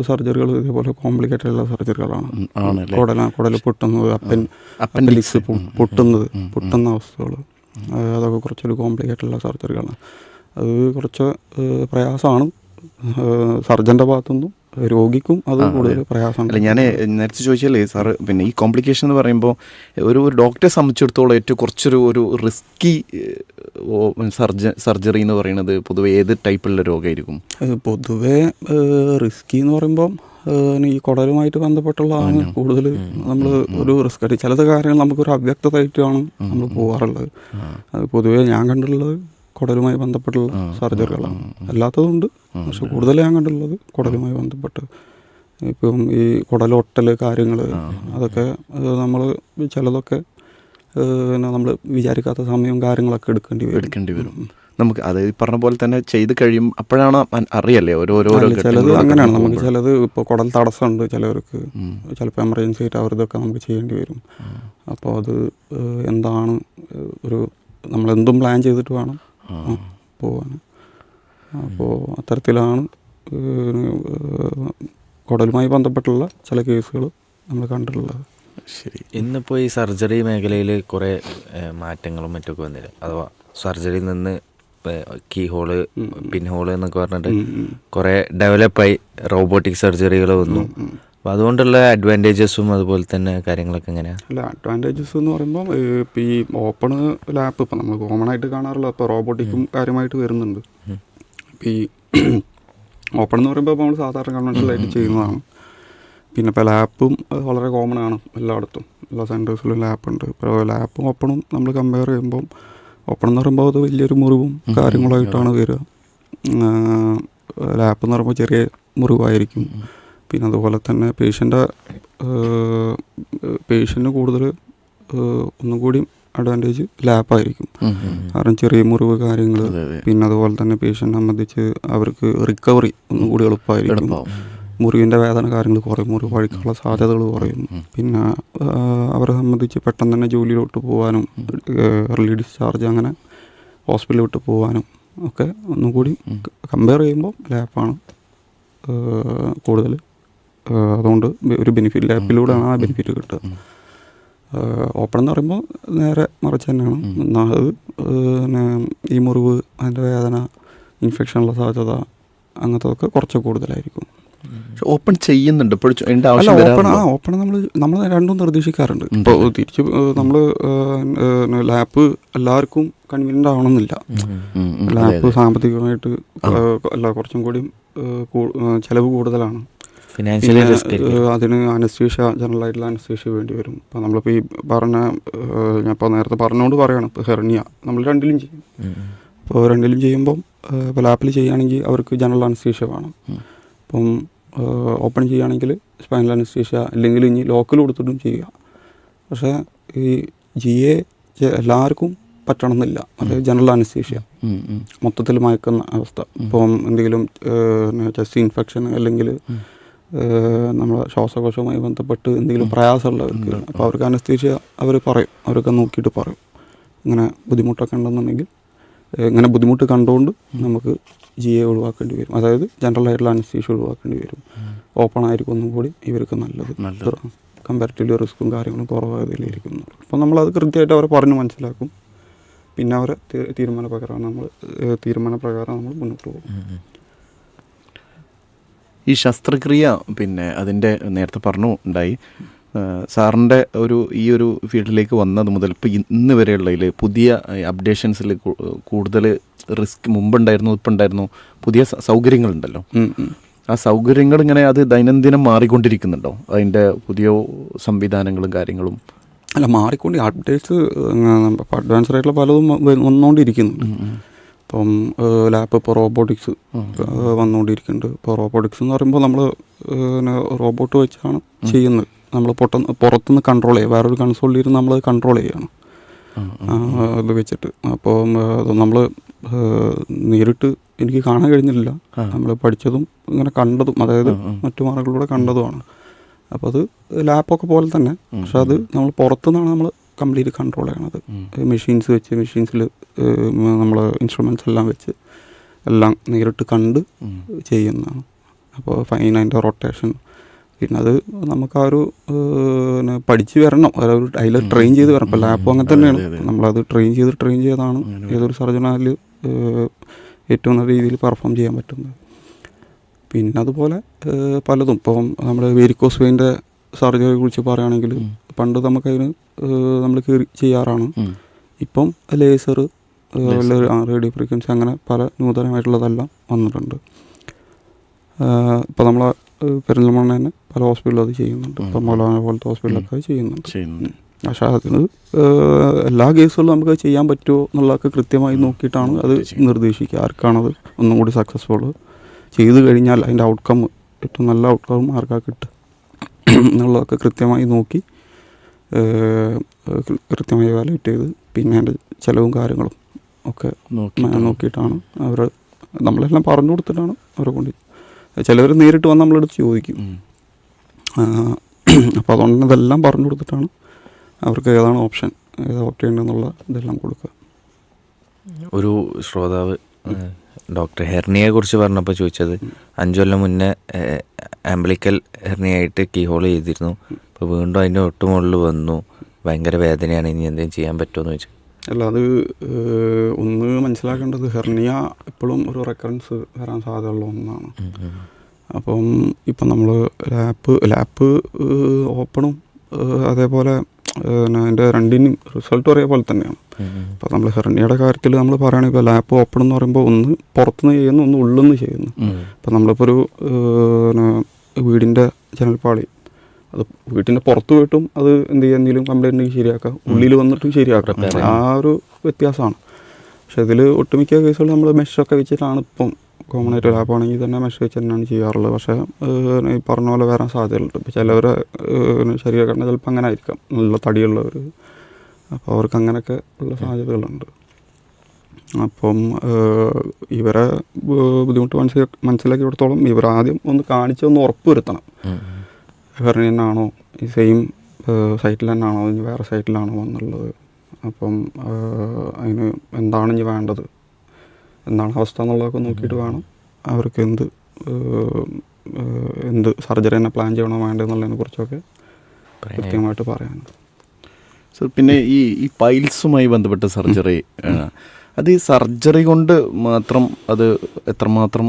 സർജറികൾ ഇതേപോലെ കോംപ്ലിക്കേറ്റഡ് ഉള്ള സർജറികളാണ്. കുടൽ പൊട്ടുന്നത്, അപ്പൻഡിക്സ് പൊട്ടുന്ന അവസ്ഥകൾ, അതൊക്കെ കുറച്ചൊരു കോംപ്ലിക്കേറ്റഡ് ഉള്ള സർജറികളാണ്. അത് കുറച്ച് പ്രയാസമാണ് സർജൻ്റെ ഭാഗത്തുനിന്നും, രോഗിക്കും അത് കൂടുതൽ പ്രയാസമാണ്. അല്ല ഞാൻ നേരത്തെ ചോദിച്ചാലേ സാറ്, പിന്നെ ഈ കോംപ്ലിക്കേഷൻ എന്ന് പറയുമ്പോൾ ഒരു ഡോക്ടറെ സംബന്ധിച്ചിടത്തോളം ഏറ്റവും കുറച്ചൊരു റിസ്കി സർജറി എന്ന് പറയുന്നത് പൊതുവെ ഏത് ടൈപ്പുള്ള രോഗമായിരിക്കും? പൊതുവേ റിസ്കി എന്ന് പറയുമ്പം ഈ കുടലുമായിട്ട് ബന്ധപ്പെട്ടുള്ളതാണ് കൂടുതൽ നമ്മൾ ഒരു റിസ്ക് ആയിട്ട്. ചിലത് കാര്യങ്ങൾ നമുക്കൊരു അവ്യക്തമായിട്ടാണ് നമ്മൾ പോകാറുള്ളത്. അത് പൊതുവേ ഞാൻ കണ്ടിട്ടുള്ളത് കുടലുമായി ബന്ധപ്പെട്ടുള്ള സർജറികളാണ്. അല്ലാത്തതുണ്ട്, പക്ഷെ കൂടുതൽ ഞാൻ കണ്ടിട്ടുള്ളത് കുടലുമായി ബന്ധപ്പെട്ട്. ഇപ്പം ഈ കുടലൊട്ടൽ കാര്യങ്ങൾ അതൊക്കെ നമ്മൾ ചിലതൊക്കെ പിന്നെ നമ്മൾ വിചാരിക്കാത്ത സമയവും കാര്യങ്ങളൊക്കെ എടുക്കേണ്ടി വരും. നമുക്ക് അത് പറഞ്ഞ പോലെ തന്നെ ചെയ്ത് കഴിയും അപ്പോഴാണ് അറിയല്ലേ ഓരോരോ ചിലത് അങ്ങനെയാണ്. നമുക്ക് ചിലത് ഇപ്പോൾ കുടൽ തടസ്സമുണ്ട് ചിലവർക്ക്, ചിലപ്പോൾ എമർജൻസി ആയിട്ട് അവരിതൊക്കെ നമുക്ക് ചെയ്യേണ്ടി വരും. അപ്പോൾ അത് എന്താണ് നമ്മളെന്തും പ്ലാൻ ചെയ്തിട്ട് വേണം പോവാൻ. അപ്പോൾ അത്തരത്തിലാണ് കുടലുമായി ബന്ധപ്പെട്ടുള്ള ചില കേസുകൾ നമ്മൾ കണ്ടിട്ടുള്ളത്. ശരി. ഇന്നിപ്പോൾ ഈ സർജറി മേഖലയിൽ കുറേ മാറ്റങ്ങളും മറ്റൊക്കെ വന്നില്ല. അഥവാ സർജറിയിൽ നിന്ന് കീ ഹോള്, പിൻ ഹോള് എന്നൊക്കെ പറഞ്ഞിട്ട് കുറേ ഡെവലപ്പായി റോബോട്ടിക് സർജറികൾ വന്നു. അപ്പോൾ അതുകൊണ്ടുള്ള അഡ്വാൻറ്റേജസും അതുപോലെ തന്നെ കാര്യങ്ങളൊക്കെ എങ്ങനെയാണ്? അല്ല, അഡ്വാൻറ്റേജസ് എന്ന് പറയുമ്പോൾ ഇപ്പോൾ ഈ ഓപ്പൺ ലാപ്പ് ഇപ്പം നമ്മൾ കോമൺ ആയിട്ട് കാണാറുള്ള ഇപ്പോൾ റോബോട്ടിക്കും കാര്യമായിട്ട് വരുന്നുണ്ട്. ഇപ്പോൾ ഈ ഓപ്പൺ എന്ന് പറയുമ്പോൾ നമ്മൾ സാധാരണ കൺവെൻഷനലായിട്ട് ചെയ്യുന്നതാണ്. പിന്നെ ഇപ്പോൾ ലാപ്പും വളരെ കോമൺ ആണ് എല്ലായിടത്തും, എല്ലാ സെൻറ്റേഴ്സിലും ലാപ്പുണ്ട്. ഇപ്പോൾ ലാപ്പും ഓപ്പണും നമ്മൾ കമ്പയർ ചെയ്യുമ്പം ഓപ്പൺ എന്ന് പറയുമ്പോൾ അത് വലിയൊരു മുറിവും കാര്യങ്ങളായിട്ടാണ് വരിക. ലാപ്പ് എന്ന് പറയുമ്പോൾ ചെറിയ മുറിവായിരിക്കും. പിന്നെ അതുപോലെ തന്നെ പേഷ്യൻ്റ് കൂടുതൽ ഒന്നും കൂടി അഡ്വാൻറ്റേജ് ലാപ്പായിരിക്കും. കാരണം ചെറിയ മുറിവ് കാര്യങ്ങൾ, പിന്നെ അതുപോലെ തന്നെ പേഷ്യൻ്റ് സംബന്ധിച്ച് അവർക്ക് റിക്കവറി ഒന്നും കൂടി എളുപ്പമായിരിക്കും. മുറിവിൻ്റെ വേദന കാര്യങ്ങൾ കുറയും, മുറിവ് പഴിക്കാനുള്ള സാധ്യതകൾ കുറയും. പിന്നെ അവരെ സംബന്ധിച്ച് പെട്ടെന്ന് തന്നെ ജോലിയിലോട്ട് പോകാനും എർലി ഡിസ്ചാർജ് അങ്ങനെ ഹോസ്പിറ്റലിലോട്ട് പോകാനും ഒക്കെ ഒന്നും കൂടി കമ്പയർ ചെയ്യുമ്പോൾ ലാപ്പാണ് കൂടുതൽ. അതുകൊണ്ട് ഒരു ബെനിഫിറ്റ്, ലാപ്പിലൂടെയാണ് ആ ബെനിഫിറ്റ് കിട്ടുക. ഓപ്പൺ എന്ന് പറയുമ്പോൾ നേരെ മറിച്ച് തന്നെയാണ്. അത് പിന്നെ ഈ മുറിവ്, അതിൻ്റെ വേദന, ഇൻഫെക്ഷനുള്ള സാധ്യത അങ്ങനത്തെതൊക്കെ കുറച്ച് കൂടുതലായിരിക്കും. ഓപ്പൺ ചെയ്യുന്നുണ്ട് ഓപ്പൺ നമ്മൾ രണ്ടും നിർദ്ദേശിക്കാറുണ്ട്. ഇപ്പോൾ തിരിച്ച് നമ്മൾ ലാപ്പ് എല്ലാവർക്കും കൺവീനിയൻ്റ് ആവണമെന്നില്ല. ലാപ്പ് സാമ്പത്തികമായിട്ട് അല്ല, കുറച്ചും കൂടി ചിലവ് കൂടുതലാണ്. അതിന് അനസ്തീഷ്യ, ജനറലായിട്ടുള്ള അനസ്തീഷ്യ വേണ്ടി വരും. ഇപ്പോൾ നമ്മളിപ്പോൾ ഈ ഞാൻ ഇപ്പോൾ നേരത്തെ പറഞ്ഞുകൊണ്ട് പറയുകയാണ്, ഇപ്പോൾ ഹെർണിയ നമ്മൾ രണ്ടിലും ചെയ്യും. അപ്പോൾ രണ്ടിലും ചെയ്യുമ്പം ഇപ്പോൾ ലാപ്പിൽ ചെയ്യുകയാണെങ്കിൽ അവർക്ക് ജനറൽ അനസ്തീഷ്യ വേണം. അപ്പം ഓപ്പൺ ചെയ്യുകയാണെങ്കിൽ സ്പൈനൽ അനസ്തീഷ്യ, അല്ലെങ്കിൽ ഇനി ലോക്കൽ കൊടുത്തിട്ടും ചെയ്യുക. പക്ഷേ ഈ GA എല്ലാവർക്കും പറ്റണമെന്നില്ല. അത് ജനറൽ അനസ്തീഷ്യ മൊത്തത്തിൽ മയക്കുന്ന അവസ്ഥ. ഇപ്പം എന്തെങ്കിലും ചെസ്റ്റ് ഇൻഫെക്ഷൻ അല്ലെങ്കിൽ നമ്മളെ ശ്വാസകോശവുമായി ബന്ധപ്പെട്ട് എന്തെങ്കിലും പ്രയാസമുള്ളവർക്ക്, അപ്പോൾ അവർക്ക് അനസ്തീഷ്യ അവർ പറയും, അവരൊക്കെ നോക്കിയിട്ട് പറയും ഇങ്ങനെ ബുദ്ധിമുട്ടൊക്കെ ഉണ്ടെന്നുണ്ടെങ്കിൽ. ഇങ്ങനെ ബുദ്ധിമുട്ട് കണ്ടുകൊണ്ട് നമുക്ക് GA ഒഴിവാക്കേണ്ടി വരും. അതായത് ജനറൽ ആയിട്ടുള്ള അനസ്തീഷ്യ ഒഴിവാക്കേണ്ടി വരും. ഓപ്പൺ ആയിരിക്കും ഒന്നും കൂടി ഇവർക്ക് നല്ലത്. കമ്പാരിറ്റീവ്ലി റിസ്ക്കും കാര്യങ്ങളും കുറവായതിലിരിക്കുന്നു. അപ്പോൾ നമ്മളത് കൃത്യമായിട്ട് അവരെ പറഞ്ഞ് മനസ്സിലാക്കും. പിന്നെ അവരെ തീരുമാനപ്രകാരം നമ്മൾ മുന്നോട്ട് പോകും. ഈ ശസ്ത്രക്രിയ പിന്നെ അതിൻ്റെ നേരത്തെ ഉണ്ടായി സാറിൻ്റെ ഈ ഒരു ഫീൽഡിലേക്ക് വന്നത് മുതൽ ഇപ്പോൾ ഇന്ന് വരെയുള്ളതിൽ പുതിയ അപ്ഡേഷൻസിൽ കൂടുതൽ റിസ്ക് മുമ്പുണ്ടായിരുന്നു, ഇപ്പം ഉണ്ടായിരുന്നു, പുതിയ സൗകര്യങ്ങളുണ്ടല്ലോ. ആ സൗകര്യങ്ങൾ ഇങ്ങനെ അത് ദൈനംദിനം മാറിക്കൊണ്ടിരിക്കുന്നുണ്ടോ? അതിൻ്റെ പുതിയ സംവിധാനങ്ങളും കാര്യങ്ങളും? അല്ല, അപ്ഡേറ്റ്സ് അഡ്വാൻസ്ഡ് ആയിട്ടുള്ള പലതും വന്നുകൊണ്ടിരിക്കുന്നുണ്ട്. ഇപ്പം ലാപ്പ് ഇപ്പോൾ റോബോട്ടിക്സ് വന്നുകൊണ്ടിരിക്കുന്നുണ്ട്. ഇപ്പോൾ റോബോട്ടിക്സ് എന്ന് പറയുമ്പോൾ നമ്മൾ റോബോട്ട് വെച്ചാണ് ചെയ്യുന്നത്. നമ്മൾ പുറത്തുനിന്ന് കൺട്രോൾ ചെയ്യുക, വേറൊരു കൺസോളിൽ ഇരുന്ന് നമ്മൾ കൺട്രോൾ ചെയ്യുകയാണ് ഇത് വെച്ചിട്ട്. അപ്പോൾ നമ്മൾ നേരിട്ട് എനിക്ക് കാണാൻ കഴിഞ്ഞില്ല, നമ്മൾ പഠിച്ചതും ഇങ്ങനെ കണ്ടതും, അതായത് മറ്റു മാർഗങ്ങളിലൂടെ കണ്ടതുമാണ്. അപ്പോൾ അത് ലാപ്പൊക്കെ പോലെ തന്നെ, പക്ഷെ അത് നമ്മൾ പുറത്തുനിന്നാണ് നമ്മൾ കംപ്ലീറ്റ് കൺട്രോൾ ചെയ്യണത്. മെഷീൻസിൽ നമ്മൾ ഇൻസ്ട്രുമെൻറ്റ്സ് എല്ലാം വെച്ച് എല്ലാം നേരിട്ട് കണ്ട് ചെയ്യുന്നതാണ്. അപ്പോൾ ഫൈൻ അതിൻ്റെ റൊട്ടേഷൻ, പിന്നെ അത് നമുക്ക് ആ ഒരു പഠിച്ച് വരണം, അതിൽ ട്രെയിൻ ചെയ്ത് വരണം. ഇപ്പോൾ ലാപ്പും അങ്ങനെ തന്നെയാണ്, നമ്മളത് ട്രെയിൻ ചെയ്താണ് ഏതൊരു സർജനാല് ഏറ്റവും നല്ല രീതിയിൽ പെർഫോം ചെയ്യാൻ പറ്റുന്നത്. പിന്നെ അതുപോലെ പലതും ഇപ്പം നമ്മുടെ വേരിക്കോസ് വെയിൻ്റെ സർജറിയെ കുറിച്ച് പറയുകയാണെങ്കിൽ, പണ്ട് നമുക്കതിന് നമ്മൾ ചെയ്യാറാണ്. ഇപ്പം ലേസർ, റേഡിയോ ഫ്രീക്വൻസി, അങ്ങനെ പല നൂതനമായിട്ടുള്ളതെല്ലാം വന്നിട്ടുണ്ട്. ഇപ്പോൾ നമ്മളെ പെരിന്തൽമണ്ണ തന്നെ പല ഹോസ്പിറ്റലും അത് ചെയ്യുന്നുണ്ട്. ഇപ്പം മൗലാന പോലത്തെ ഹോസ്പിറ്റലൊക്കെ അത് ചെയ്യുന്നുണ്ട്. പക്ഷേ അതിന് എല്ലാ കേസുകളും നമുക്ക് ചെയ്യാൻ പറ്റുമോ എന്നുള്ളതൊക്കെ കൃത്യമായി നോക്കിയിട്ടാണ് അത് നിർദ്ദേശിക്കുക. ആർക്കാണത് ഒന്നും കൂടി സക്സസ്ഫുൾ ചെയ്ത് കഴിഞ്ഞാൽ അതിൻ്റെ ഔട്ട്കം, ഏറ്റവും നല്ല ഔട്ട്കം ആർക്കാണ് കിട്ടുക എന്നുള്ളതൊക്കെ കൃത്യമായി നോക്കി കൃത്യമായി വാലേറ്റ് ചെയ്ത് പിന്നെ അതിൻ്റെ ചിലവും കാര്യങ്ങളും ഒക്കെ നോക്കിയിട്ടാണ് അവർ നമ്മളെല്ലാം പറഞ്ഞു കൊടുത്തിട്ടാണ് അവരെ കൊണ്ട്. ചിലവർ നേരിട്ട് വന്ന് നമ്മളെടുത്ത് ചോദിക്കും. അപ്പോൾ അതുകൊണ്ട് ഇതെല്ലാം പറഞ്ഞു കൊടുത്തിട്ടാണ് അവർക്ക് ഏതാണ് ഓപ്ഷൻ, ഏതാ ഓപ്റ്റ് ചെയ്യേണ്ടതെന്നുള്ള ഇതെല്ലാം കൊടുക്കുക. ഒരു ശ്രോതാവ് ഡോക്ടർ ഹെർണിയെ കുറിച്ച് പറഞ്ഞപ്പോൾ ചോദിച്ചത് 5 കൊല്ലം മുന്നേ ആംബ്ലിക്കൽ ഹെർണിയായിട്ട് കീ ഹോൾ ചെയ്തിരുന്നു, അപ്പോൾ വീണ്ടും അതിൻ്റെ ഒട്ടുമുകളിൽ വന്നു, ഭയങ്കര വേദനയാണ്, ഇനി എന്തെങ്കിലും ചെയ്യാൻ പറ്റുമോ എന്ന് ചോദിച്ചു. അല്ല, അത് ഒന്ന് മനസ്സിലാക്കേണ്ടത് ഹെർണിയ എപ്പോഴും ഒരു റെക്കറൻസ് വരാൻ സാധ്യതയുള്ള ഒന്നാണ്. അപ്പം ഇപ്പം നമ്മൾ ലാപ്പ് ഓപ്പണും അതേപോലെ അതിൻ്റെ രണ്ടിനും റിസൾട്ട് ഒരേപോലെ തന്നെയാണ്. അപ്പോൾ നമ്മൾ ഹെർണിയുടെ കാര്യത്തിൽ നമ്മൾ പറയുകയാണെങ്കിൽ ഇപ്പോൾ ലാപ്പ് ഓപ്പൺ എന്ന് പറയുമ്പോൾ ഒന്ന് പുറത്തുനിന്ന് ചെയ്യുന്നു, ഒന്ന് ഉള്ളിൽ നിന്ന് ചെയ്യുന്നു. അപ്പോൾ നമ്മളിപ്പോൾ ഒരു വീടിൻ്റെ ജനൽപ്പാളി അത് വീട്ടിൻ്റെ പുറത്ത് പോയിട്ടും അത് എന്ത് ചെയ്യുക, എന്തെങ്കിലും കംപ്ലൈൻറ്റ് ഉണ്ടെങ്കിൽ ശരിയാക്കാം, ഉള്ളിൽ വന്നിട്ടും ശരിയാക്കാം. ആ ഒരു വ്യത്യാസമാണ്. പക്ഷെ ഇതിൽ ഒട്ടുമിക്ക കേസുകൾ നമ്മൾ മെഷൊക്കെ വെച്ചിട്ടാണ് ഇപ്പം കോമൺ ആയിട്ട് ലാപ്പാണെങ്കിൽ തന്നെ മെഷ് വെച്ച് തന്നെയാണ് ചെയ്യാറുള്ളത്. പക്ഷേ ഈ പറഞ്ഞ പോലെ വരാൻ സാധ്യതയുണ്ട്. ഇപ്പോൾ ചിലവരെ ശരീരഘടന ചിലപ്പോൾ അങ്ങനെ ആയിരിക്കാം, നല്ല തടിയുള്ളവർ, അപ്പോൾ അവർക്ക് അങ്ങനെയൊക്കെ ഉള്ള സാധ്യതകളുണ്ട്. അപ്പം ഇവരെ ബുദ്ധിമുട്ട് മനസ്സിലാക്കി കൊടുത്തോളം ഇവർ ആദ്യം ഒന്ന് കാണിച്ചൊന്ന് ഉറപ്പ് വരുത്തണം. ഹെർണിയ തന്നെയാണോ, ഈ സെയിം സൈറ്റിൽ തന്നെയാണോ, ഇനി വേറെ സൈറ്റിലാണോ എന്നുള്ളത്. അപ്പം അതിന് എന്താണ് ഇനി വേണ്ടത്, എന്താണ് അവസ്ഥ എന്നുള്ളതൊക്കെ നോക്കിയിട്ട് വേണം അവർക്ക് എന്ത് സർജറി തന്നെ പ്ലാൻ ചെയ്യണോ വേണ്ടതെന്നുള്ളതിനെ കുറിച്ചൊക്കെ കൃത്യമായിട്ട് പറയാനുണ്ട്. പിന്നെ ഈ പൈൽസുമായി ബന്ധപ്പെട്ട സർജറി, അത് ഈ സർജറി കൊണ്ട് മാത്രം അത് എത്രമാത്രം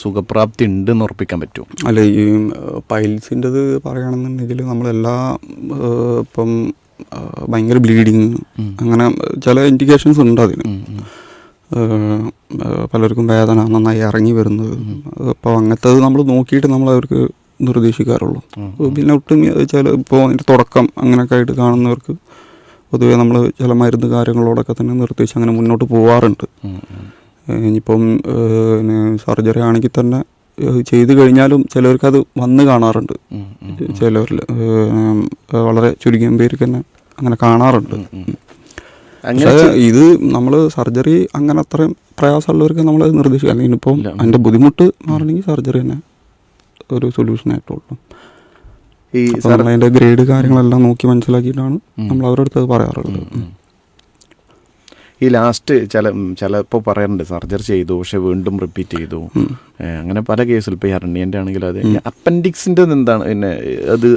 സുഖപ്രാപ്തി ഉണ്ടെന്ന് ഉറപ്പിക്കാൻ പറ്റുമോ? അല്ല, ഈ പൈൽസിൻ്റെത് പറയുകയാണെന്നുണ്ടെങ്കിൽ നമ്മളെല്ലാ ഇപ്പം ഭയങ്കര ബ്ലീഡിങ് അങ്ങനെ ചില ഇൻഡിക്കേഷൻസ് ഉണ്ട് അതിന്. പലർക്കും വേദന നന്നായി ഇറങ്ങി വരുന്നത്, അപ്പോൾ അങ്ങനത്തത് നമ്മൾ നോക്കിയിട്ട് നമ്മൾ അവർക്ക് നിർദ്ദേശിക്കാറുള്ളൂ. പിന്നെ ഒട്ടും ചില ഇപ്പോൾ അതിൻ്റെ തുടക്കം അങ്ങനെയൊക്കെ ആയിട്ട് കാണുന്നവർക്ക് പൊതുവേ നമ്മൾ ചില മരുന്ന് കാര്യങ്ങളോടൊക്കെ തന്നെ നിർദ്ദേശിച്ച് അങ്ങനെ മുന്നോട്ട് പോവാറുണ്ട്. ഇനിയിപ്പം സർജറി ആണെങ്കിൽ തന്നെ ചെയ്ത് കഴിഞ്ഞാലും ചിലവർക്കത് വന്ന് കാണാറുണ്ട്. ചിലവരിൽ വളരെ ചുരുങ്ങിയ പേർക്ക് തന്നെ അങ്ങനെ കാണാറുണ്ട്. ഇത് നമ്മൾ സർജറി അങ്ങനെ അത്രയും പ്രയാസമുള്ളവർക്ക് നമ്മൾ നിർദ്ദേശിക്കുക. അല്ലെങ്കിൽ ഇപ്പം അതിൻ്റെ ബുദ്ധിമുട്ട് മാറണമെങ്കിൽ സർജറി തന്നെ ഒരു സൊല്യൂഷൻ ആയിട്ടുള്ളൂ. അതിൻ്റെ ഗ്രേഡ് കാര്യങ്ങളെല്ലാം നോക്കി മനസ്സിലാക്കിയിട്ടാണ് നമ്മൾ അവരുടെ അടുത്ത് പറയാറുള്ളത്. ഈ ലാസ്റ്റ് ചിലപ്പോൾ പറയാറുണ്ട് സർജറി ചെയ്തു പക്ഷെ വീണ്ടും റിപ്പീറ്റ് ചെയ്തു, അങ്ങനെ പല കേസിൽ. ഇപ്പോൾ ഹെർണിയൻ്റെ ആണെങ്കിൽ അത് അപ്പൻഡിക്സിൻ്റെ എന്താണ്, പിന്നെ അത്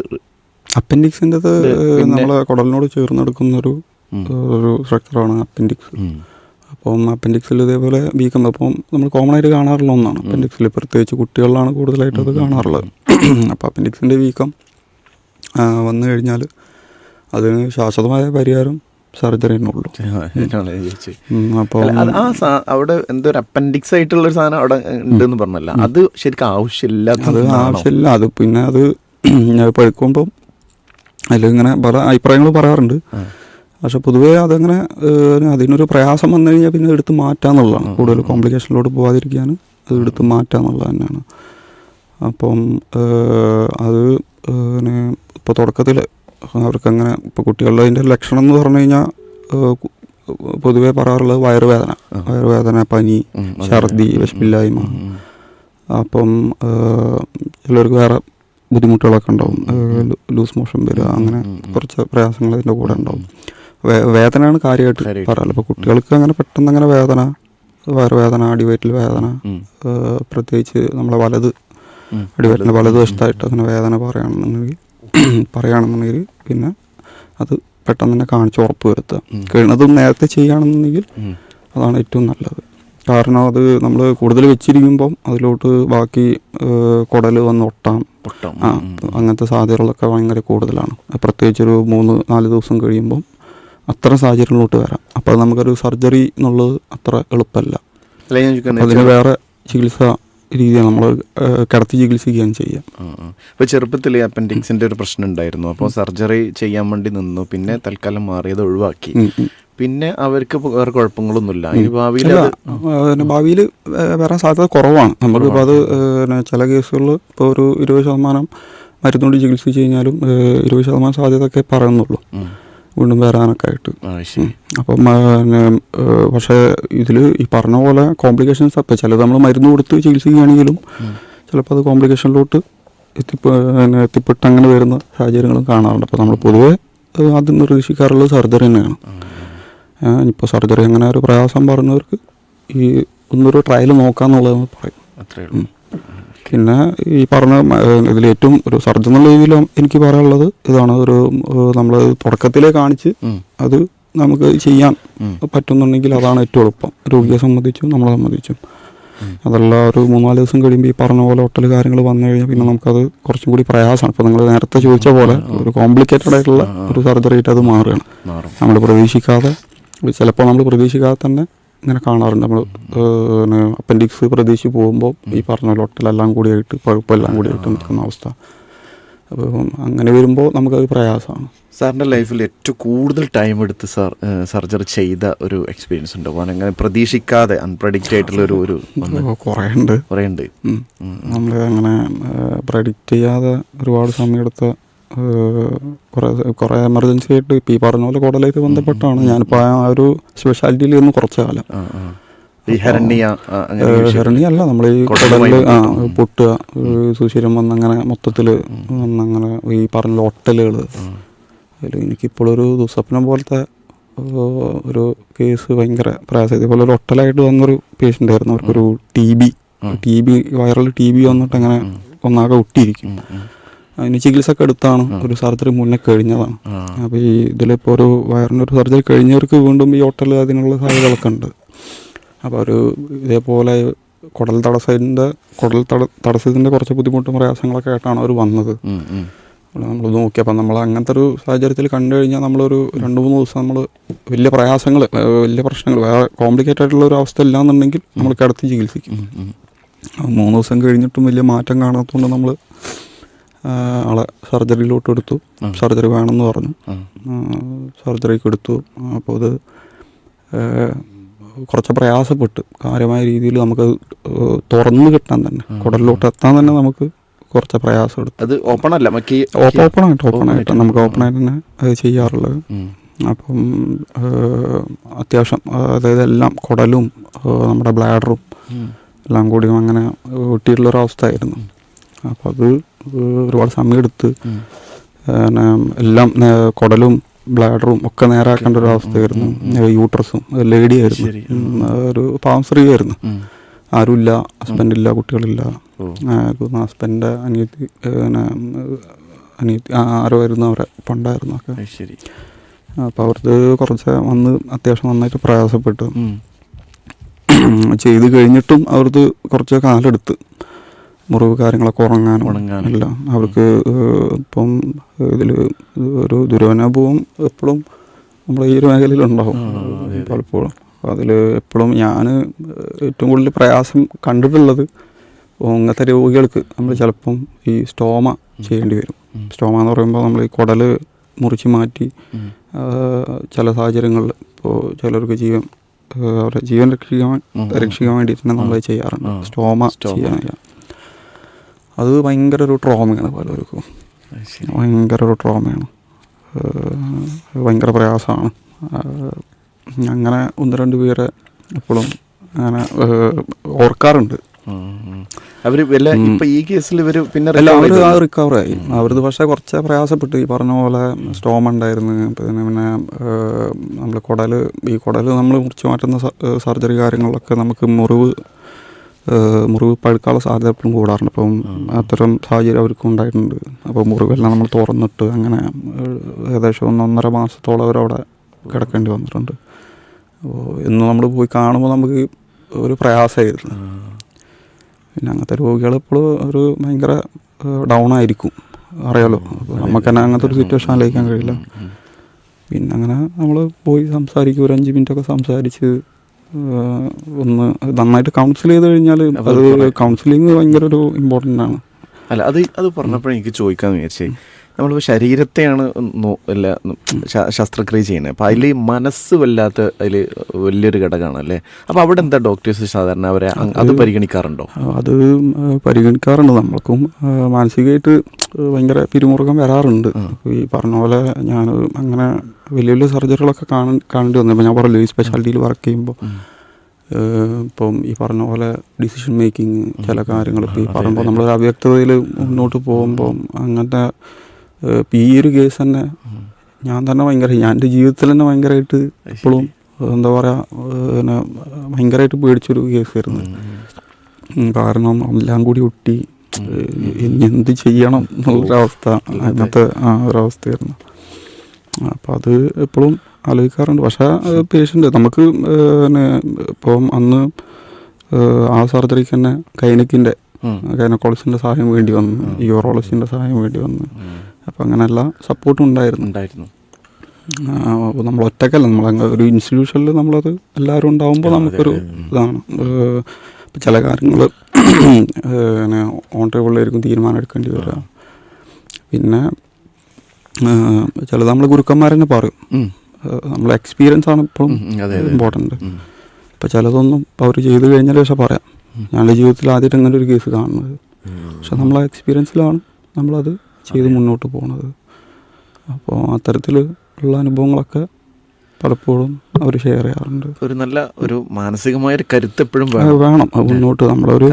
അപ്പൻഡിക്സിൻ്റെത് നമ്മളെ കുടലിനോട് ചേർന്നെടുക്കുന്നൊരു സ്ട്രക്ചറാണ് അപ്പൻഡിക്സ്. അപ്പം അപ്പൻഡിക്സിൽ ഇതേപോലെ വീക്കം അപ്പം നമ്മൾ കോമൺ ആയിട്ട് കാണാറുള്ള ഒന്നാണ് അപ്പൻഡിക്സിൽ, പ്രത്യേകിച്ച് കുട്ടികളിലാണ് കൂടുതലായിട്ട് അത് കാണാറുള്ളത്. അപ്പോൾ അപ്പൻഡിക്സിൻ്റെ വീക്കം വന്നു കഴിഞ്ഞാൽ അതിന് ശാശ്വതമായ പരിഹാരം സർജറി തന്നെ ഉള്ളൂ. അപ്പോൾ അവിടെ എന്തൊരു അപ്പൻഡിക്സ് ആയിട്ടുള്ളൊരു സാധനം അവിടെ ഉണ്ടെന്ന് പറഞ്ഞല്ല, അത് ശരിക്കും ആവശ്യമില്ല. അത് പിന്നെ അത് പഴുക്കുമ്പം അതിലിങ്ങനെ പല അഭിപ്രായങ്ങൾ പറയാറുണ്ട്. പക്ഷെ പൊതുവേ അതങ്ങനെ അതിനൊരു പ്രയാസം വന്നു കഴിഞ്ഞാൽ പിന്നെ എടുത്ത് മാറ്റാന്നുള്ളതാണ്. കൂടുതൽ കോംപ്ലിക്കേഷനിലോട്ട് പോകാതിരിക്കാൻ അത് എടുത്ത് മാറ്റാന്നുള്ളത് തന്നെയാണ്. അപ്പം അത് ഇപ്പോൾ തുടക്കത്തിൽ അവർക്കങ്ങനെ ഇപ്പോൾ കുട്ടികളുടെ അതിൻ്റെ ലക്ഷണം എന്ന് പറഞ്ഞു കഴിഞ്ഞാൽ പൊതുവേ പറയാറുള്ളത് വയറുവേദന, പനി, ഛർദി, വിശപ്പില്ലായ്മ. അപ്പം ചിലർക്ക് വേറെ ബുദ്ധിമുട്ടുകളൊക്കെ ഉണ്ടാവും, ലൂസ് മോഷൻ വരിക, അങ്ങനെ കുറച്ച് പ്രയാസങ്ങൾ അതിൻ്റെ കൂടെ ഉണ്ടാവും. വേദനയാണ് കാര്യമായിട്ട് പറയാറ്. ഇപ്പോൾ കുട്ടികൾക്ക് അങ്ങനെ പെട്ടെന്ന് അങ്ങനെ വേദന, വയറുവേദന, അടിവയറ്റിൽ വേദന, പ്രത്യേകിച്ച് നമ്മളെ അടിവയറ്റിൻ്റെ വലതുവശത്തായിട്ട് അങ്ങനെ വേദന പറയുകയാണെന്നുണ്ടെങ്കിൽ പിന്നെ അത് പെട്ടെന്ന് തന്നെ കാണിച്ച് ഉറപ്പ് വരുത്തുക. കഴിയുന്നതും നേരത്തെ ചെയ്യുകയാണെന്നുണ്ടെങ്കിൽ അതാണ് ഏറ്റവും നല്ലത്. കാരണം അത് നമ്മൾ കൂടുതൽ വെച്ചിരിക്കുമ്പം അതിലോട്ട് ബാക്കി കുടൽ വന്ന് ഒട്ടാം, അങ്ങനത്തെ സാധ്യതകളൊക്കെ ഭയങ്കര കൂടുതലാണ്. പ്രത്യേകിച്ചൊരു 3-4 ദിവസം കഴിയുമ്പം അത്ര സാഹചര്യങ്ങളിലോട്ട് വരാം. അപ്പോൾ നമുക്കൊരു സർജറി എന്നുള്ളത് അത്ര എളുപ്പമല്ല. അതിന് വേറെ ചികിത്സ രീതിയാണ് നമ്മൾ കിടത്തി ചികിത്സിക്കുകയാണ് ചെയ്യാം. ഇപ്പോൾ ചെറുപ്പത്തിൽ അപ്പൻഡിക്സിൻ്റെ ഒരു പ്രശ്നം ഉണ്ടായിരുന്നു. അപ്പോൾ സർജറി ചെയ്യാൻ വേണ്ടി നിന്നു, പിന്നെ തൽക്കാലം മാറിയത് ഒഴിവാക്കി. പിന്നെ അവർക്ക് വേറെ കുഴപ്പങ്ങളൊന്നുമില്ല. ഭാവിയിൽ വരാൻ സാധ്യത കുറവാണ്. നമുക്കിപ്പോൾ അത് ചില കേസുകളിൽ ഇപ്പോൾ ഒരു 20% മരുന്നുകൊണ്ട് ചികിത്സിച്ച് കഴിഞ്ഞാലും 20% സാധ്യതയൊക്കെ പറയുന്നുള്ളൂ വീണ്ടും വരാനൊക്കെ ആയിട്ട്. അപ്പം പക്ഷേ ഇതിൽ ഈ പറഞ്ഞ പോലെ കോംപ്ലിക്കേഷൻസ് അപ്പം ചിലത് നമ്മൾ മരുന്ന് കൊടുത്ത് ചികിത്സിക്കുകയാണെങ്കിലും ചിലപ്പോൾ അത് കോംപ്ലിക്കേഷനിലോട്ട് എത്തിപ്പെട്ട് അങ്ങനെ വരുന്ന സാഹചര്യങ്ങളും കാണാറുണ്ട്. അപ്പോൾ നമ്മൾ പൊതുവേ ആദ്യം നിർദ്ദേശിക്കാറുള്ളത് സർജറി തന്നെയാണ്. ഇപ്പോൾ സർജറി അങ്ങനെ ഒരു പ്രയാസം പറഞ്ഞവർക്ക് ഈ ഒന്നൊരു ട്രയൽ നോക്കാമെന്നുള്ളത് നമ്മൾ പറയും. പിന്നെ ഈ പറഞ്ഞ ഇതിലേറ്റവും ഒരു സർജൻ എന്നുള്ള രീതിയിൽ എനിക്ക് പറയാനുള്ളത് ഇതാണ്, ഒരു നമ്മൾ തുടക്കത്തിലേ കാണിച്ച് അത് നമുക്ക് ചെയ്യാൻ പറ്റുന്നുണ്ടെങ്കിൽ അതാണ് ഏറ്റവും എളുപ്പം, രോഗിയെ സംബന്ധിച്ചും നമ്മളെ സംബന്ധിച്ചും. അതല്ല ഒരു 3-4 ദിവസം കഴിയുമ്പോൾ ഈ പറഞ്ഞ പോലെ ഒട്ടൽ കാര്യങ്ങൾ വന്നു കഴിഞ്ഞാൽ പിന്നെ നമുക്കത് കുറച്ചും കൂടി പ്രയാസമാണ്. ഇപ്പോൾ നിങ്ങൾ നേരത്തെ ചോദിച്ച പോലെ ഒരു കോംപ്ലിക്കേറ്റഡ് ആയിട്ടുള്ള ഒരു സർജറി ആയിട്ട് അത് മാറുകയാണ്. നമ്മൾ പ്രതീക്ഷിക്കാതെ, ചിലപ്പോൾ നമ്മൾ പ്രതീക്ഷിക്കാതെ തന്നെ ഇങ്ങനെ കാണാറുണ്ട്. നമ്മൾ അപ്പൻഡിക്സ് പ്രതീക്ഷിച്ച് പോകുമ്പോൾ ഈ പറഞ്ഞ പോലെ ഒട്ടലെല്ലാം കൂടിയായിട്ട് പഴുപ്പെല്ലാം കൂടിയായിട്ട് നിൽക്കുന്ന അവസ്ഥ. അപ്പോൾ അങ്ങനെ വരുമ്പോൾ നമുക്കത് പ്രയാസമാണ്. സാറിൻ്റെ ലൈഫിൽ ഏറ്റവും കൂടുതൽ ടൈം എടുത്ത് സർജറി ചെയ്ത ഒരു എക്സ്പീരിയൻസ് ഉണ്ടോ? അങ്ങനെ പ്രതീക്ഷിക്കാതെ അൺപ്രഡിക്റ്റ് ആയിട്ടുള്ള ഒരു കുറേ ഉണ്ട്. നമ്മൾ അങ്ങനെ പ്രഡിക്റ്റ് ചെയ്യാതെ ഒരുപാട് സമയമെടുത്ത കുറേ എമർജൻസി ആയിട്ട് ഇപ്പോൾ ഈ പറഞ്ഞ പോലെ കുടലായിട്ട് ബന്ധപ്പെട്ടാണ് ഞാനിപ്പോൾ ആ ഒരു സ്പെഷ്യാലിറ്റിയിൽ നിന്ന് കുറച്ച് കാലം. ഹെർണിയ അല്ല, നമ്മൾ ഈ കുടലിൽ പൊട്ടുക, സുഷിരം വന്നങ്ങനെ മൊത്തത്തിൽ വന്നങ്ങനെ ഈ പറഞ്ഞ ഒട്ടലുകൾ. അതിൽ എനിക്കിപ്പോഴൊരു ദുസ്വപ്നം പോലത്തെ ഒരു കേസ് ഭയങ്കര പ്രയാസം. ഇതേപോലെ ഒരു ഒട്ടലായിട്ട് വന്നൊരു പേഷ്യൻ്റ് ആയിരുന്നു. അവർക്കൊരു ടി ബി വൈറൽ TB വന്നിട്ട് അങ്ങനെ ഒന്നാകെ ഒട്ടിയിരിക്കും. അതിന് ചികിത്സ ഒക്കെ എടുത്താണ് ഒരു സർജറി മുന്നേ കഴിഞ്ഞതാണ്. അപ്പോൾ ഈ ഇതിലിപ്പോൾ ഒരു വയറിനൊരു സർജറി കഴിഞ്ഞവർക്ക് വീണ്ടും ഈ ഒട്ടൽ അതിനുള്ള സാധ്യതകളൊക്കെ ഉണ്ട്. അപ്പോൾ ഒരു ഇതേപോലെ കുടൽ തടസ്സത്തിൻ്റെ കുറച്ച് ബുദ്ധിമുട്ടും പ്രയാസങ്ങളൊക്കെ ആയിട്ടാണ് അവർ വന്നത്. നമ്മൾ നോക്കിയപ്പോൾ നമ്മൾ അങ്ങനത്തെ ഒരു സാഹചര്യത്തിൽ കണ്ടു കഴിഞ്ഞാൽ നമ്മളൊരു 2-3 ദിവസം നമ്മൾ വലിയ പ്രശ്നങ്ങൾ വേറെ കോംപ്ലിക്കേറ്റഡ് ആയിട്ടുള്ള ഒരു അവസ്ഥ ഇല്ലാന്നുണ്ടെങ്കിൽ നമ്മൾ കിടത്തി ചികിത്സിക്കും. 3 ദിവസം കഴിഞ്ഞിട്ടും വലിയ മാറ്റം കാണാത്തതുകൊണ്ട് നമ്മൾ ആളെ സർജറിയിലോട്ട് എടുത്തു. സർജറി വേണമെന്ന് പറഞ്ഞു, സർജറിക്ക് എടുത്തു. അപ്പോൾ അത് കുറച്ച് പ്രയാസപ്പെട്ടു. കാര്യമായ രീതിയിൽ നമുക്ക് തുറന്ന് കിട്ടാൻ തന്നെ, കുടലിലോട്ട് എത്താൻ തന്നെ നമുക്ക് കുറച്ച് പ്രയാസം എടുത്തു. അത് ഓപ്പണായിട്ട് നമുക്ക് ഓപ്പണായിട്ട് തന്നെ അത് ചെയ്യാറുള്ളത്. അപ്പം അത്യാവശ്യം അതായത് എല്ലാം കുടലും നമ്മുടെ ബ്ലാഡറും എല്ലാം കൂടിയും അങ്ങനെ ഒട്ടിയിട്ടുള്ളൊരവസ്ഥയായിരുന്നു. അപ്പം അത് ഒരുപാട് സമയമെടുത്ത് എല്ലാം കുടലും ബ്ലാഡറും ഒക്കെ നേരാക്കേണ്ട ഒരു അവസ്ഥയായിരുന്നു. യൂട്രസും ലേഡി ആയിരുന്നു, ഒരു പാവം സ്ത്രീ ആയിരുന്നു. ആരുമില്ല, ഹസ്ബൻഡില്ല, കുട്ടികളില്ല. ഹസ്ബൻഡിൻ്റെ അനിയത്തി ആരോ ആയിരുന്നു അവരെ പണ്ടായിരുന്നു ഒക്കെ. അപ്പോൾ അവർക്ക് കുറച്ച് വന്ന് അത്യാവശ്യം നന്നായിട്ട് പ്രയാസപ്പെട്ടു. ചെയ്ത് കഴിഞ്ഞിട്ടും അവർക്ക് കുറച്ച് കാലെടുത്ത് മുറിവ് കാര്യങ്ങളൊക്കെ ഉറങ്ങാനും എല്ലാം അവർക്ക്. ഇപ്പം ഇതിൽ ഒരു ദുരനുഭവം എപ്പോഴും നമ്മുടെ ഈ ഒരു മേഖലയിലുണ്ടാവും പലപ്പോഴും. അതിൽ എപ്പോഴും ഞാൻ ഏറ്റവും കൂടുതൽ പ്രയാസം കണ്ടിട്ടുള്ളത് ഇങ്ങനത്തെ രോഗികൾക്ക് നമ്മൾ ചിലപ്പം ഈ സ്റ്റോമ ചെയ്യേണ്ടി വരും. സ്റ്റോമ എന്ന് പറയുമ്പോൾ നമ്മൾ ഈ കുടൽ മുറിച്ച് മാറ്റി ചില സാഹചര്യങ്ങളിൽ ഇപ്പോൾ ചിലർക്ക് അവരുടെ ജീവൻ രക്ഷിക്കാൻ വേണ്ടിയിട്ട് തന്നെ നമ്മൾ ചെയ്യാറുണ്ട്. സ്റ്റോമ ചെയ്യാൻ അത് ഭയങ്കര ഒരു ട്രോമയാണ്. പലർക്കും ഭയങ്കര ഒരു ട്രോമയാണ്, ഭയങ്കര പ്രയാസമാണ്. അങ്ങനെ 1-2 പേരെ എപ്പോഴും അങ്ങനെ ഓർക്കാറുണ്ട്. അവർ ഈ കേസിൽ ഇവർ പിന്നെ അവർ റിക്കവർ ആയി. അവരത് പക്ഷേ കുറച്ച് പ്രയാസപ്പെട്ടു. ഈ പറഞ്ഞ പോലെ സ്റ്റോമ ഉണ്ടായിരുന്നു. പിന്നെ നമ്മൾ ഈ കുടൽ നമ്മൾ മുറിച്ച് മാറ്റുന്ന സർജറി കാര്യങ്ങളിലൊക്കെ നമുക്ക് മുറിവ് പഴുക്കാനുള്ള സാധ്യത എപ്പോഴും കൂടാറുണ്ട്. അപ്പം അത്തരം സാഹചര്യം അവർക്കും ഉണ്ടായിട്ടുണ്ട്. അപ്പോൾ മുറിവെല്ലാം നമ്മൾ തുറന്നിട്ട് അങ്ങനെ ഏകദേശം 1-1.5 മാസത്തോളം അവരവിടെ കിടക്കേണ്ടി വന്നിട്ടുണ്ട്. അപ്പോൾ ഇന്ന് നമ്മൾ പോയി കാണുമ്പോൾ നമുക്ക് ഒരു പ്രയാസമായിരുന്നു. പിന്നെ അങ്ങനത്തെ രോഗികൾ എപ്പോഴും ഒരു ഭയങ്കര ഡൗൺ ആയിരിക്കും, അറിയാലോ. അപ്പോൾ നമുക്ക് തന്നെ അങ്ങനത്തെ ഒരു സിറ്റുവേഷൻ ആലോചിക്കാൻ കഴിയില്ല. പിന്നെ അങ്ങനെ നമ്മൾ പോയി സംസാരിക്കും, ഒരു 5 മിനിറ്റൊക്കെ സംസാരിച്ച് ഒന്ന് നന്നായിട്ട് കൗൺസിൽ ചെയ്ത് കഴിഞ്ഞാൽ അത് കൗൺസിലിങ് ഭയങ്കര ഒരു ഇമ്പോർട്ടൻ്റ് ആണ്. അല്ല അത് പറഞ്ഞപ്പോഴേ എനിക്ക് ചോദിക്കാമെന്ന് വിചാരിച്ചേ, നമ്മളിപ്പോൾ ശരീരത്തെയാണ് ശസ്ത്രക്രിയ ചെയ്യുന്നത്. അപ്പോൾ അതിൽ മനസ്സ് വല്ലാത്ത അതിൽ വലിയൊരു ഘടകമാണല്ലേ. അപ്പോൾ അവിടെ എന്താ ഡോക്ടേഴ്സ് സാധാരണ അവരെ അത് പരിഗണിക്കാറുണ്ടോ? അത് പരിഗണിക്കാറുണ്ട്. നമ്മൾക്കും മാനസികമായിട്ട് ഭയങ്കര പിരിമുറുക്കം വരാറുണ്ട്. ഈ പറഞ്ഞ പോലെ ഞാൻ അങ്ങനെ വലിയ വലിയ സർജറികളൊക്കെ കാണേണ്ടി വന്നു. ഇപ്പോൾ ഞാൻ പറഞ്ഞല്ലോ ഈ സ്പെഷ്യാലിറ്റിയിൽ വർക്ക് ചെയ്യുമ്പോൾ ഇപ്പം ഈ പറഞ്ഞ പോലെ ഡിസിഷൻ മേക്കിങ് ചില കാര്യങ്ങൾ ഇപ്പോൾ ഈ പറയുമ്പോൾ നമ്മളൊരു അവ്യക്തതയിൽ മുന്നോട്ട് പോകുമ്പം അങ്ങനത്തെ ഈ ഒരു കേസ് തന്നെ ഞാൻ തന്നെ ഞാൻ എൻ്റെ ജീവിതത്തിൽ തന്നെ ഭയങ്കരമായിട്ട് ഇപ്പോഴും എന്താ പറയുക പിന്നെ ഭയങ്കരമായിട്ട് പേടിച്ചൊരു കേസായിരുന്നു. കാരണം എല്ലാം കൂടി ഒട്ടി ഇനി എന്ത് ചെയ്യണം എന്നുള്ളൊരവസ്ഥ, അങ്ങനത്തെ ഒരവസ്ഥയായിരുന്നു. അപ്പം അത് എപ്പോഴും ആലോചിക്കാറുണ്ട്. പക്ഷേ പേഷ്യൻ്റ് നമുക്ക് പിന്നെ ഇപ്പം അന്ന് ആ സർജറിക്ക് തന്നെ ഗൈനക്കോളജിസ്റ്റിൻ്റെ സഹായം വേണ്ടി വന്നു, യൂറോളജിസ്റ്റിൻ്റെ സഹായം വേണ്ടി വന്നു. അപ്പം അങ്ങനെ എല്ലാ സപ്പോർട്ടും ഉണ്ടായിരുന്നു. അപ്പോൾ നമ്മൾ ഒറ്റക്കല്ല, നമ്മൾ ഒരു ഇൻസ്റ്റിറ്റ്യൂഷനിൽ നമ്മളത് എല്ലാവരും ഉണ്ടാകുമ്പോൾ നമുക്കൊരു ഇതാണ്. ഇപ്പം ചില കാര്യങ്ങൾ പിന്നെ ഓൺ ടേബിളിലായിരിക്കും തീരുമാനം എടുക്കേണ്ടി വരിക. പിന്നെ ചിലത് നമ്മൾ ഗുരുക്കന്മാർ തന്നെ പറയും, നമ്മളെ എക്സ്പീരിയൻസ് ആണ് ഇപ്പോഴും ഇമ്പോർട്ടൻ്റ്. ഇപ്പം ചിലതൊന്നും ഇപ്പോൾ അവർ ചെയ്ത് കഴിഞ്ഞാൽ പക്ഷേ പറയാം ഞങ്ങളുടെ ജീവിതത്തിൽ ആദ്യമായിട്ട് അങ്ങനെ ഒരു കേസ് കാണുന്നത്, പക്ഷെ നമ്മളെ എക്സ്പീരിയൻസിലാണ് നമ്മളത് ചെയ്ത് മുന്നോട്ട് പോകുന്നത്. അപ്പോൾ അത്തരത്തിൽ ഉള്ള അനുഭവങ്ങളൊക്കെ പലപ്പോഴും അവർ ഷെയർ ചെയ്യാറുണ്ട്. ഒരു നല്ല ഒരു മാനസികമായൊരു കരുത്ത് എപ്പോഴും വേണം മുന്നോട്ട്. നമ്മളൊരു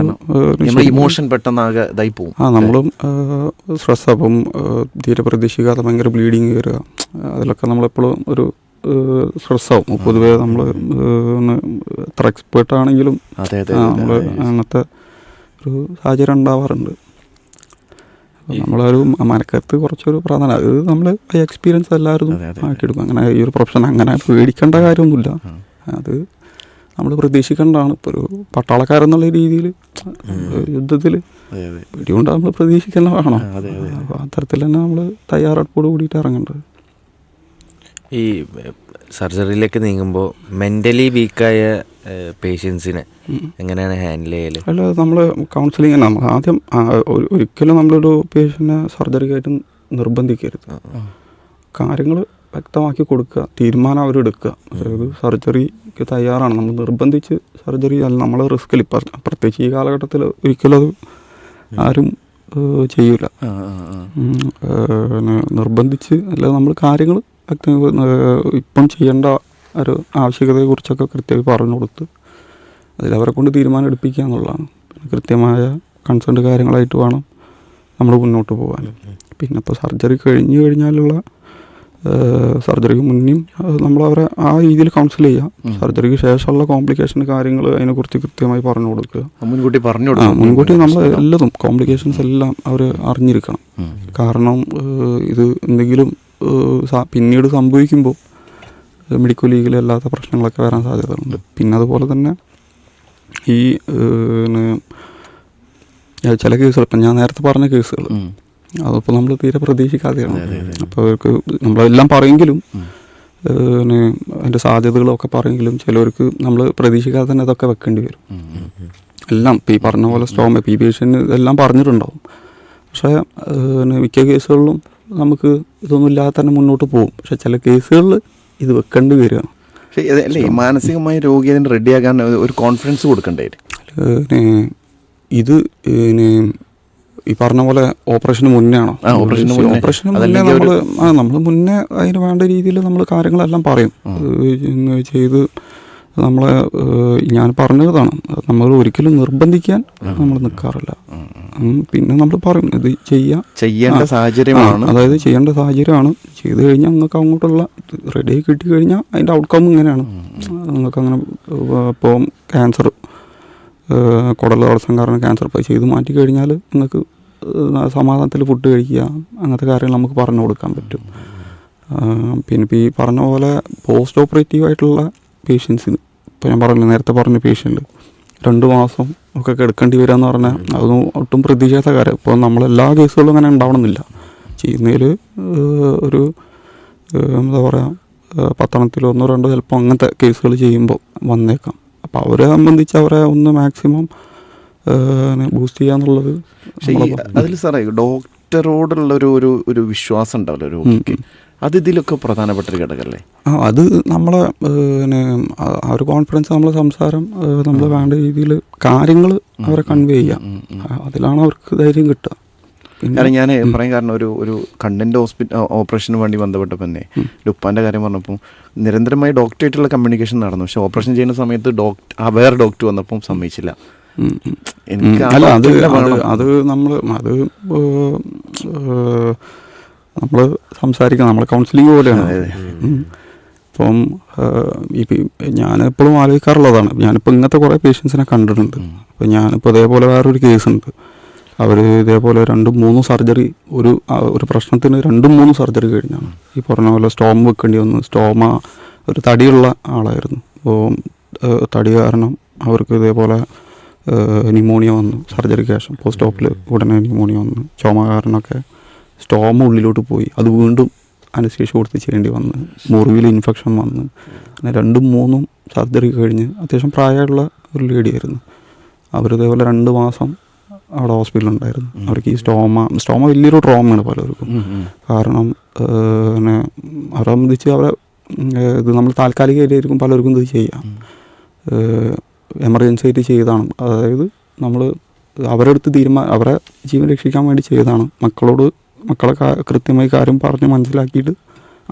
ഇമോഷൻ പെട്ടെന്നാകെ ഇതായി പോകും. നമ്മളും സ്ട്രെസ്, അപ്പം തീരെ പ്രതീക്ഷിക്കാതെ ഭയങ്കര ബ്ലീഡിങ് വരിക, അതിലൊക്കെ നമ്മളെപ്പോഴും ഒരു സ്ട്രെസ്സാവും. പൊതുവേ നമ്മൾ എത്ര എക്സ്പേർട്ടാണെങ്കിലും നമ്മൾ അങ്ങനത്തെ ഒരു സാഹചര്യം ഉണ്ടാവാറുണ്ട്. നമ്മളൊരു മനക്കത്ത് കുറച്ചൊരു പ്രാധാന്യം, അത് നമ്മൾ എക്സ്പീരിയൻസ് എല്ലാവരും ആക്കിയെടുക്കും. അങ്ങനെ ഈ ഒരു പ്രൊഫഷൻ അങ്ങനെ പേടിക്കേണ്ട കാര്യമൊന്നുമില്ല, അത് നമ്മൾ പ്രതീക്ഷിക്കേണ്ടതാണ്. ഇപ്പോൾ ഒരു പട്ടാളക്കാരെന്നുള്ള രീതിയിൽ യുദ്ധത്തിൽ പേടികൊണ്ട് നമ്മൾ പ്രതീക്ഷിക്കുന്ന വേണം. അപ്പോൾ അത്തരത്തിൽ തന്നെ നമ്മൾ തയ്യാറെടുപ്പോട് കൂടിയിട്ട് ഇറങ്ങേണ്ടത്. ഈ സർജറിയിലേക്ക് നീങ്ങുമ്പോൾ മെൻ്റലി വീക്കായ പേഷ്യൻസിനെ എങ്ങനെയാണ് ഹാൻഡിൽ ചെയ്യല്? അല്ല, നമ്മൾ കൗൺസിലിംഗ് തന്നെ. നമ്മൾ ആദ്യം ഒരിക്കലും നമ്മളൊരു പേഷ്യൻറ്റിനെ സർജറിക്കായിട്ട് നിർബന്ധിക്കരുത്. കാര്യങ്ങൾ വ്യക്തമാക്കി കൊടുക്കുക, തീരുമാനം അവരെടുക്കുക. അതായത് സർജറിക്ക് തയ്യാറാണ്, നമ്മൾ നിർബന്ധിച്ച് സർജറി അല്ല, നമ്മൾ റിസ്കിൽ ഇപ്പം പ്രത്യേകിച്ച് ഈ കാലഘട്ടത്തിൽ ഒരിക്കലും അത് ആരും ചെയ്യൂല. നിർബന്ധിച്ച് അല്ല, നമ്മൾ കാര്യങ്ങൾ ഇപ്പം ചെയ്യേണ്ട ഒരു ആവശ്യകതയെക്കുറിച്ചൊക്കെ കൃത്യമായി പറഞ്ഞു കൊടുത്ത് അതിലവരെ കൊണ്ട് തീരുമാനം എടുപ്പിക്കുക എന്നുള്ളതാണ്. കൃത്യമായ കൺസേൺഡ് കാര്യങ്ങളായിട്ട് വേണം നമ്മൾ മുന്നോട്ട് പോകാൻ. പിന്നെ ഇപ്പോൾ സർജറി കഴിഞ്ഞാലുള്ള സർജറിക്ക് മുന്നേയും നമ്മളവരെ ആ രീതിയിൽ കൗൺസിൽ ചെയ്യുക. സർജറിക്ക് ശേഷമുള്ള കോംപ്ലിക്കേഷൻ കാര്യങ്ങൾ അതിനെക്കുറിച്ച് കൃത്യമായി പറഞ്ഞു കൊടുക്കുക. മുൻകൂട്ടി നമ്മൾ എല്ലതും കോംപ്ലിക്കേഷൻസ് എല്ലാം അവർ അറിഞ്ഞിരിക്കണം. കാരണം ഇത് എന്തെങ്കിലും പിന്നീട് സംഭവിക്കുമ്പോൾ മെഡിക്കൽ ലീഗിലല്ലാത്ത പ്രശ്നങ്ങളൊക്കെ വരാൻ സാധ്യതയുണ്ട്. പിന്നെ അതുപോലെ തന്നെ ഈ ചില കേസുകൾ, ഇപ്പം ഞാൻ നേരത്തെ പറഞ്ഞ കേസുകൾ, അതിപ്പോൾ നമ്മൾ തീരെ പ്രതീക്ഷിക്കാതെയാണ്. അപ്പോൾ അവർക്ക് നമ്മളെല്ലാം പറയുമെങ്കിലും അതിൻ്റെ സാധ്യതകളൊക്കെ പറയുമെങ്കിലും ചിലവർക്ക് നമ്മൾ പ്രതീക്ഷിക്കാതെ തന്നെ ഇതൊക്കെ വെക്കേണ്ടി വരും. എല്ലാം ഇപ്പം ഈ പറഞ്ഞ പോലെ സ്റ്റോമ പി പേഷ്യൻ്റ് ഇതെല്ലാം പറഞ്ഞിട്ടുണ്ടാവും. പക്ഷേ മിക്ക കേസുകളിലും നമുക്ക് ഇതൊന്നും ഇല്ലാതെ തന്നെ മുന്നോട്ട് പോകും. പക്ഷെ ചില കേസുകളിൽ ഇത് വെക്കേണ്ടി വരികയാണ്. പക്ഷേ അല്ലേ മാനസികമായി രോഗി അതിന് റെഡിയാകാൻ ഒരു കോൺഫിഡൻസ് കൊടുക്കണ്ടേ? ഇത് ഈ പറഞ്ഞ പോലെ ഓപ്പറേഷന് മുന്നേ ആണോ? ഓപ്പറേഷന് മുന്നേ നമ്മൾ മുന്നേ അതിന് വേണ്ട രീതിയിൽ നമ്മൾ കാര്യങ്ങളെല്ലാം പറയും. ചെയ്ത് നമ്മളെ ഞാൻ പറഞ്ഞതാണ്, നമ്മൾ ഒരിക്കലും നിർബന്ധിക്കാൻ നമ്മൾ നിൽക്കാറില്ല. പിന്നെ നമ്മൾ പറയും ഇത് ചെയ്യേണ്ട സാഹചര്യമാണ്, അതായത് ചെയ്യേണ്ട സാഹചര്യമാണ്. ചെയ്ത് കഴിഞ്ഞാൽ നിങ്ങൾക്ക് അങ്ങോട്ടുള്ള റെഡിയായി കിട്ടിക്കഴിഞ്ഞാൽ അതിൻ്റെ ഔട്ട്കം ഇങ്ങനെയാണ്. നിങ്ങൾക്കങ്ങനെ ഇപ്പോൾ ക്യാൻസർ, കുടൽ തടസ്സം കാരണം ക്യാൻസർ ഇപ്പോൾ ചെയ്ത് മാറ്റിക്കഴിഞ്ഞാൽ നിങ്ങൾക്ക് സമാധാനത്തിൽ ഫുഡ് കഴിക്കുക, അങ്ങനത്തെ കാര്യങ്ങൾ നമുക്ക് പറഞ്ഞു കൊടുക്കാൻ പറ്റും. പിന്നെ ഇപ്പോൾ ഈ പറഞ്ഞ പോലെ പോസ്റ്റ് ഓപ്പറേറ്റീവ് ആയിട്ടുള്ള പേഷ്യൻസിന്, ഇപ്പോൾ ഞാൻ പറഞ്ഞു നേരത്തെ പറഞ്ഞ പേഷ്യൻ്റ് 2 മാസം ഒക്കെ എടുക്കേണ്ടി വരിക എന്ന് പറഞ്ഞാൽ അതൊന്നും ഒട്ടും പ്രതീക്ഷിക്കാത്ത കാര്യം. ഇപ്പോൾ നമ്മളെല്ലാ കേസുകളും അങ്ങനെ ഉണ്ടാവണമെന്നില്ല. ചെയ്യുന്നതിൽ ഒരു എന്താ പറയുക 10 1 2 ചിലപ്പോൾ അങ്ങനത്തെ കേസുകൾ ചെയ്യുമ്പോൾ വന്നേക്കാം. അപ്പോൾ അവരെ സംബന്ധിച്ച് അവരെ ഒന്ന് മാക്സിമം ബൂസ്റ്റ് ചെയ്യാന്നുള്ളത്. അതിൽ സാറേ ഡോക്ടറോടുള്ള ഒരു വിശ്വാസം ഉണ്ടാവല്ലോ രോഗിക്ക്, അത് ഇതിലൊക്കെ പ്രധാനപ്പെട്ട ഒരു ഘടകമല്ലേ? അത് നമ്മളെ ആ ഒരു കോൺഫിഡൻസ്, നമ്മളെ സംസാരം, നമ്മൾ വേണ്ട രീതിയിൽ കാര്യങ്ങൾ അവരെ കൺവേ ചെയ്യാം. അതിലാണ് അവർക്ക് ധൈര്യം കിട്ടുക. കാരണം ഞാൻ പറയാൻ കാരണം ഒരു കണ്ണിൻ്റെ ഓപ്പറേഷന് വേണ്ടി ബന്ധപ്പെട്ടപ്പോൾ തന്നെ ഉപ്പാൻ്റെ കാര്യം പറഞ്ഞപ്പോൾ നിരന്തരമായി ഡോക്ടറായിട്ടുള്ള കമ്മ്യൂണിക്കേഷൻ നടന്നു. പക്ഷെ ഓപ്പറേഷൻ ചെയ്യുന്ന സമയത്ത് വേറെ ഡോക്ടർ വന്നപ്പം സമ്മതിച്ചില്ല. എനിക്ക് അല്ല അത് നമ്മൾ സംസാരിക്കണം, നമ്മൾ കൗൺസിലിംഗ് പോലെയാണ്. ഇപ്പം ഞാനെപ്പോഴും ആലോചിക്കാറുള്ളതാണ്, ഞാനിപ്പോൾ ഇങ്ങനത്തെ കുറേ പേഷ്യൻസിനെ കണ്ടിട്ടുണ്ട്. അപ്പം ഞാനിപ്പോൾ ഇതേപോലെ വേറൊരു കേസുണ്ട്, അവർ ഇതേപോലെ 2-3 സർജറി ഒരു പ്രശ്നത്തിന് 2-3 സർജറി കഴിഞ്ഞാണ് ഈ പറഞ്ഞ പോലെ സ്റ്റോമ വെക്കേണ്ടി വന്നു. സ്റ്റോമ ഒരു തടിയുള്ള ആളായിരുന്നു. അപ്പോൾ തടി കാരണം അവർക്ക് ഇതേപോലെ ന്യൂമോണിയ വന്നു. സർജറിക്ക് ശേഷം പോസ്റ്റ് ഓപ്പിൽ ഉടനെ ന്യൂമോണിയ വന്നു. ചുമ കാരണമൊക്കെ സ്റ്റോമ ഉള്ളിലോട്ട് പോയി, അത് വീണ്ടും അനസ്തേഷ്യ കൊടുത്ത് ചെയ്യേണ്ടി വന്ന്, മുറിവിൽ ഇൻഫെക്ഷൻ വന്ന്, അങ്ങനെ 2-3 സർജറി കഴിഞ്ഞ് അത്യാവശ്യം പ്രായമുള്ള ഒരു ലേഡിയായിരുന്നു. അവരിതേപോലെ 2 മാസം അവിടെ ഹോസ്പിറ്റലുണ്ടായിരുന്നു. അവർക്ക് ഈ സ്റ്റോമ വലിയൊരു ട്രോമയാണ് പലർക്കും. കാരണം പിന്നെ അവരെ സംബന്ധിച്ച് ഇത് നമ്മൾ താൽക്കാലികമായിരിക്കും പലർക്കും ഇത് ചെയ്യാം, എമർജൻസി ആയിട്ട് ചെയ്തതാണ്. അതായത് നമ്മൾ അവരെ അടുത്ത് അവരെ ജീവൻ രക്ഷിക്കാൻ വേണ്ടി ചെയ്തതാണ്. മക്കളെ കൃത്യമായി കാര്യം പറഞ്ഞ് മനസ്സിലാക്കിയിട്ട്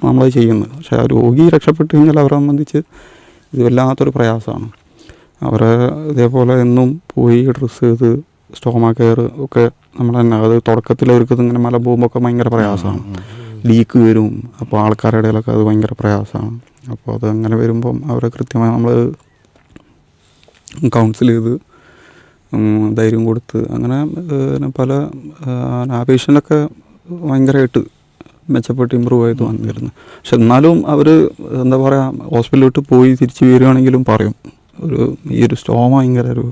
നമ്മളത് ചെയ്യുന്നത്. പക്ഷേ ആ രോഗി രക്ഷപ്പെട്ട് കഴിഞ്ഞാൽ അവരെ സംബന്ധിച്ച് ഇത് വല്ലാത്തൊരു പ്രയാസമാണ്. അവരെ ഇതേപോലെ എന്നും പോയി ഡ്രസ്സ് ചെയ്ത് സ്റ്റോമ കെയർ ഒക്കെ നമ്മൾ തന്നെ, അത് തുടക്കത്തിൽ അവർക്ക് ഇങ്ങനെ മല പോകുമ്പോൾ ഒക്കെ ഭയങ്കര പ്രയാസമാണ്, ലീക്ക് വരും. അപ്പോൾ ആൾക്കാരുടെ ഇടയിലൊക്കെ അത് ഭയങ്കര പ്രയാസമാണ്. അപ്പോൾ അത് അങ്ങനെ വരുമ്പം അവരെ കൃത്യമായി നമ്മൾ കൗൺസിൽ ചെയ്ത് ധൈര്യം കൊടുത്ത് അങ്ങനെ പല ആ പേഷ്യൻ്റൊക്കെ ഭയങ്കരമായിട്ട് മെച്ചപ്പെട്ട് ഇമ്പ്രൂവ് ആയിട്ട് വന്നിരുന്നു. പക്ഷെ എന്നാലും അവർ എന്താ പറയുക, ഹോസ്പിറ്റലിലോട്ട് പോയി തിരിച്ച് വരികയാണെങ്കിലും പറയും ഈ ഒരു സ്റ്റോമ ഭയങ്കര ഒരു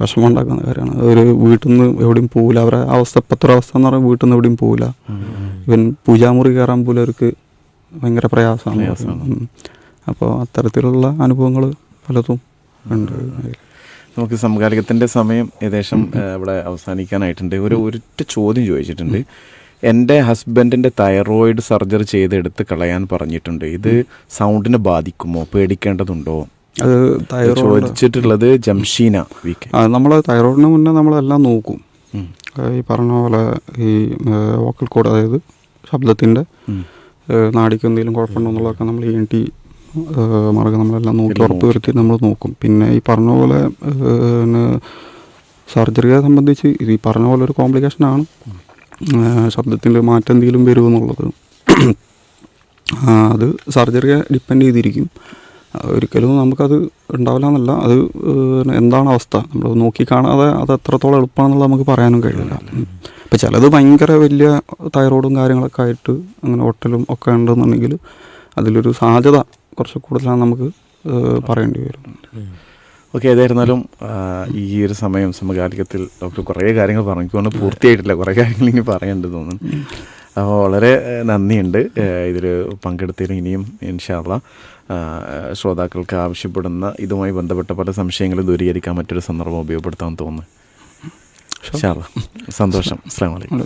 വിഷമം ഉണ്ടാക്കുന്ന കാര്യമാണ്. അവർ വീട്ടിൽ നിന്ന് എവിടെയും പോകില്ല. അവരുടെ അവസ്ഥ ഇപ്പോഴത്തെ ഒരു അവസ്ഥ എന്ന് പറഞ്ഞാൽ വീട്ടിൽ നിന്ന് എവിടെയും പോകില്ല. ഇവൻ പൂജാമുറി കയറാൻ പോലും അവർക്ക് ഭയങ്കര പ്രയാസമാണ്. അപ്പോൾ അത്തരത്തിലുള്ള അനുഭവങ്ങൾ പലതും ഉണ്ട്. നമുക്ക് സമകാലികത്തിൻ്റെ സമയം ഏകദേശം ഇവിടെ അവസാനിക്കാനായിട്ടുണ്ട്. ഒരൊറ്റ ചോദ്യം ചോദിച്ചിട്ടുണ്ട്. എൻ്റെ ഹസ്ബൻഡിൻ്റെ തൈറോയിഡ് സർജറി ചെയ്തെടുത്ത് കളയാൻ പറഞ്ഞിട്ടുണ്ട്, ഇത് സൗണ്ടിനെ ബാധിക്കുമോ, പേടിക്കേണ്ടതുണ്ടോ? അത് ചോദിച്ചിട്ടുള്ളത് ജംഷീന വീക്ക്. നമ്മൾ തൈറോയിഡിന് മുന്നേ നമ്മളെല്ലാം നോക്കും. ഈ പറഞ്ഞ പോലെ ഈ വോക്കൽ കോഡ്, അതായത് ശബ്ദത്തിൻ്റെ നാടിക്ക് എന്തെങ്കിലും കുഴപ്പമുണ്ടോ എന്നുള്ളതൊക്കെ നമ്മൾ ENT മാർഗം നമ്മളെല്ലാം നോക്കി ഉറപ്പ് വരുത്തി നമ്മൾ നോക്കും. പിന്നെ ഈ പറഞ്ഞ പോലെ സർജറിയെ സംബന്ധിച്ച് ഇത് ഈ പറഞ്ഞ പോലെ ഒരു കോംപ്ലിക്കേഷനാണ്. ശബ്ദത്തിൻ്റെ മാറ്റം എന്തെങ്കിലും വരുമെന്നുള്ളത് അത് സർജറിയെ ഡിപ്പെൻഡ് ചെയ്തിരിക്കും. ഒരിക്കലും നമുക്കത് ഉണ്ടാവില്ല എന്നല്ല, അത് എന്താണ് അവസ്ഥ നമ്മൾ നോക്കി കാണാതെ അത് എത്രത്തോളം എളുപ്പമാണെന്നുള്ളത് നമുക്ക് പറയാനും കഴിയില്ല. ഇപ്പം ചിലത് ഭയങ്കര വലിയ തൈറോയിഡും കാര്യങ്ങളൊക്കെ ആയിട്ട് അങ്ങനെ ഒട്ടലും ഒക്കെ ഉണ്ടെന്നുണ്ടെങ്കിൽ അതിലൊരു സാധ്യത കുറച്ച് കൂടുതലാണ് നമുക്ക് പറയേണ്ടി വരും. ഓക്കെ, ഏതായിരുന്നാലും ഈ ഒരു സമയം സമകാലികത്തിൽ ഡോക്ടർ കുറേ കാര്യങ്ങൾ പറഞ്ഞുകൊണ്ട് പൂർത്തിയായിട്ടില്ല, കുറേ കാര്യങ്ങൾ ഇനി പറയേണ്ടത് തോന്നുന്നു. അപ്പോൾ വളരെ നന്ദിയുണ്ട് ഇതിൽ പങ്കെടുത്തതിന്. ഇനിയും ഇൻഷാ അല്ലാ ശ്രോതാക്കൾക്ക് ആവശ്യപ്പെടുന്ന ഇതുമായി ബന്ധപ്പെട്ട പല സംശയങ്ങളും ദൂരീകരിക്കാൻ മറ്റൊരു സന്ദർഭം ഉപയോഗപ്പെടുത്താമെന്ന് തോന്നുന്നു. ഇൻഷാ അല്ലാ. സന്തോഷം. അസ്സലാമു അലൈക്കും.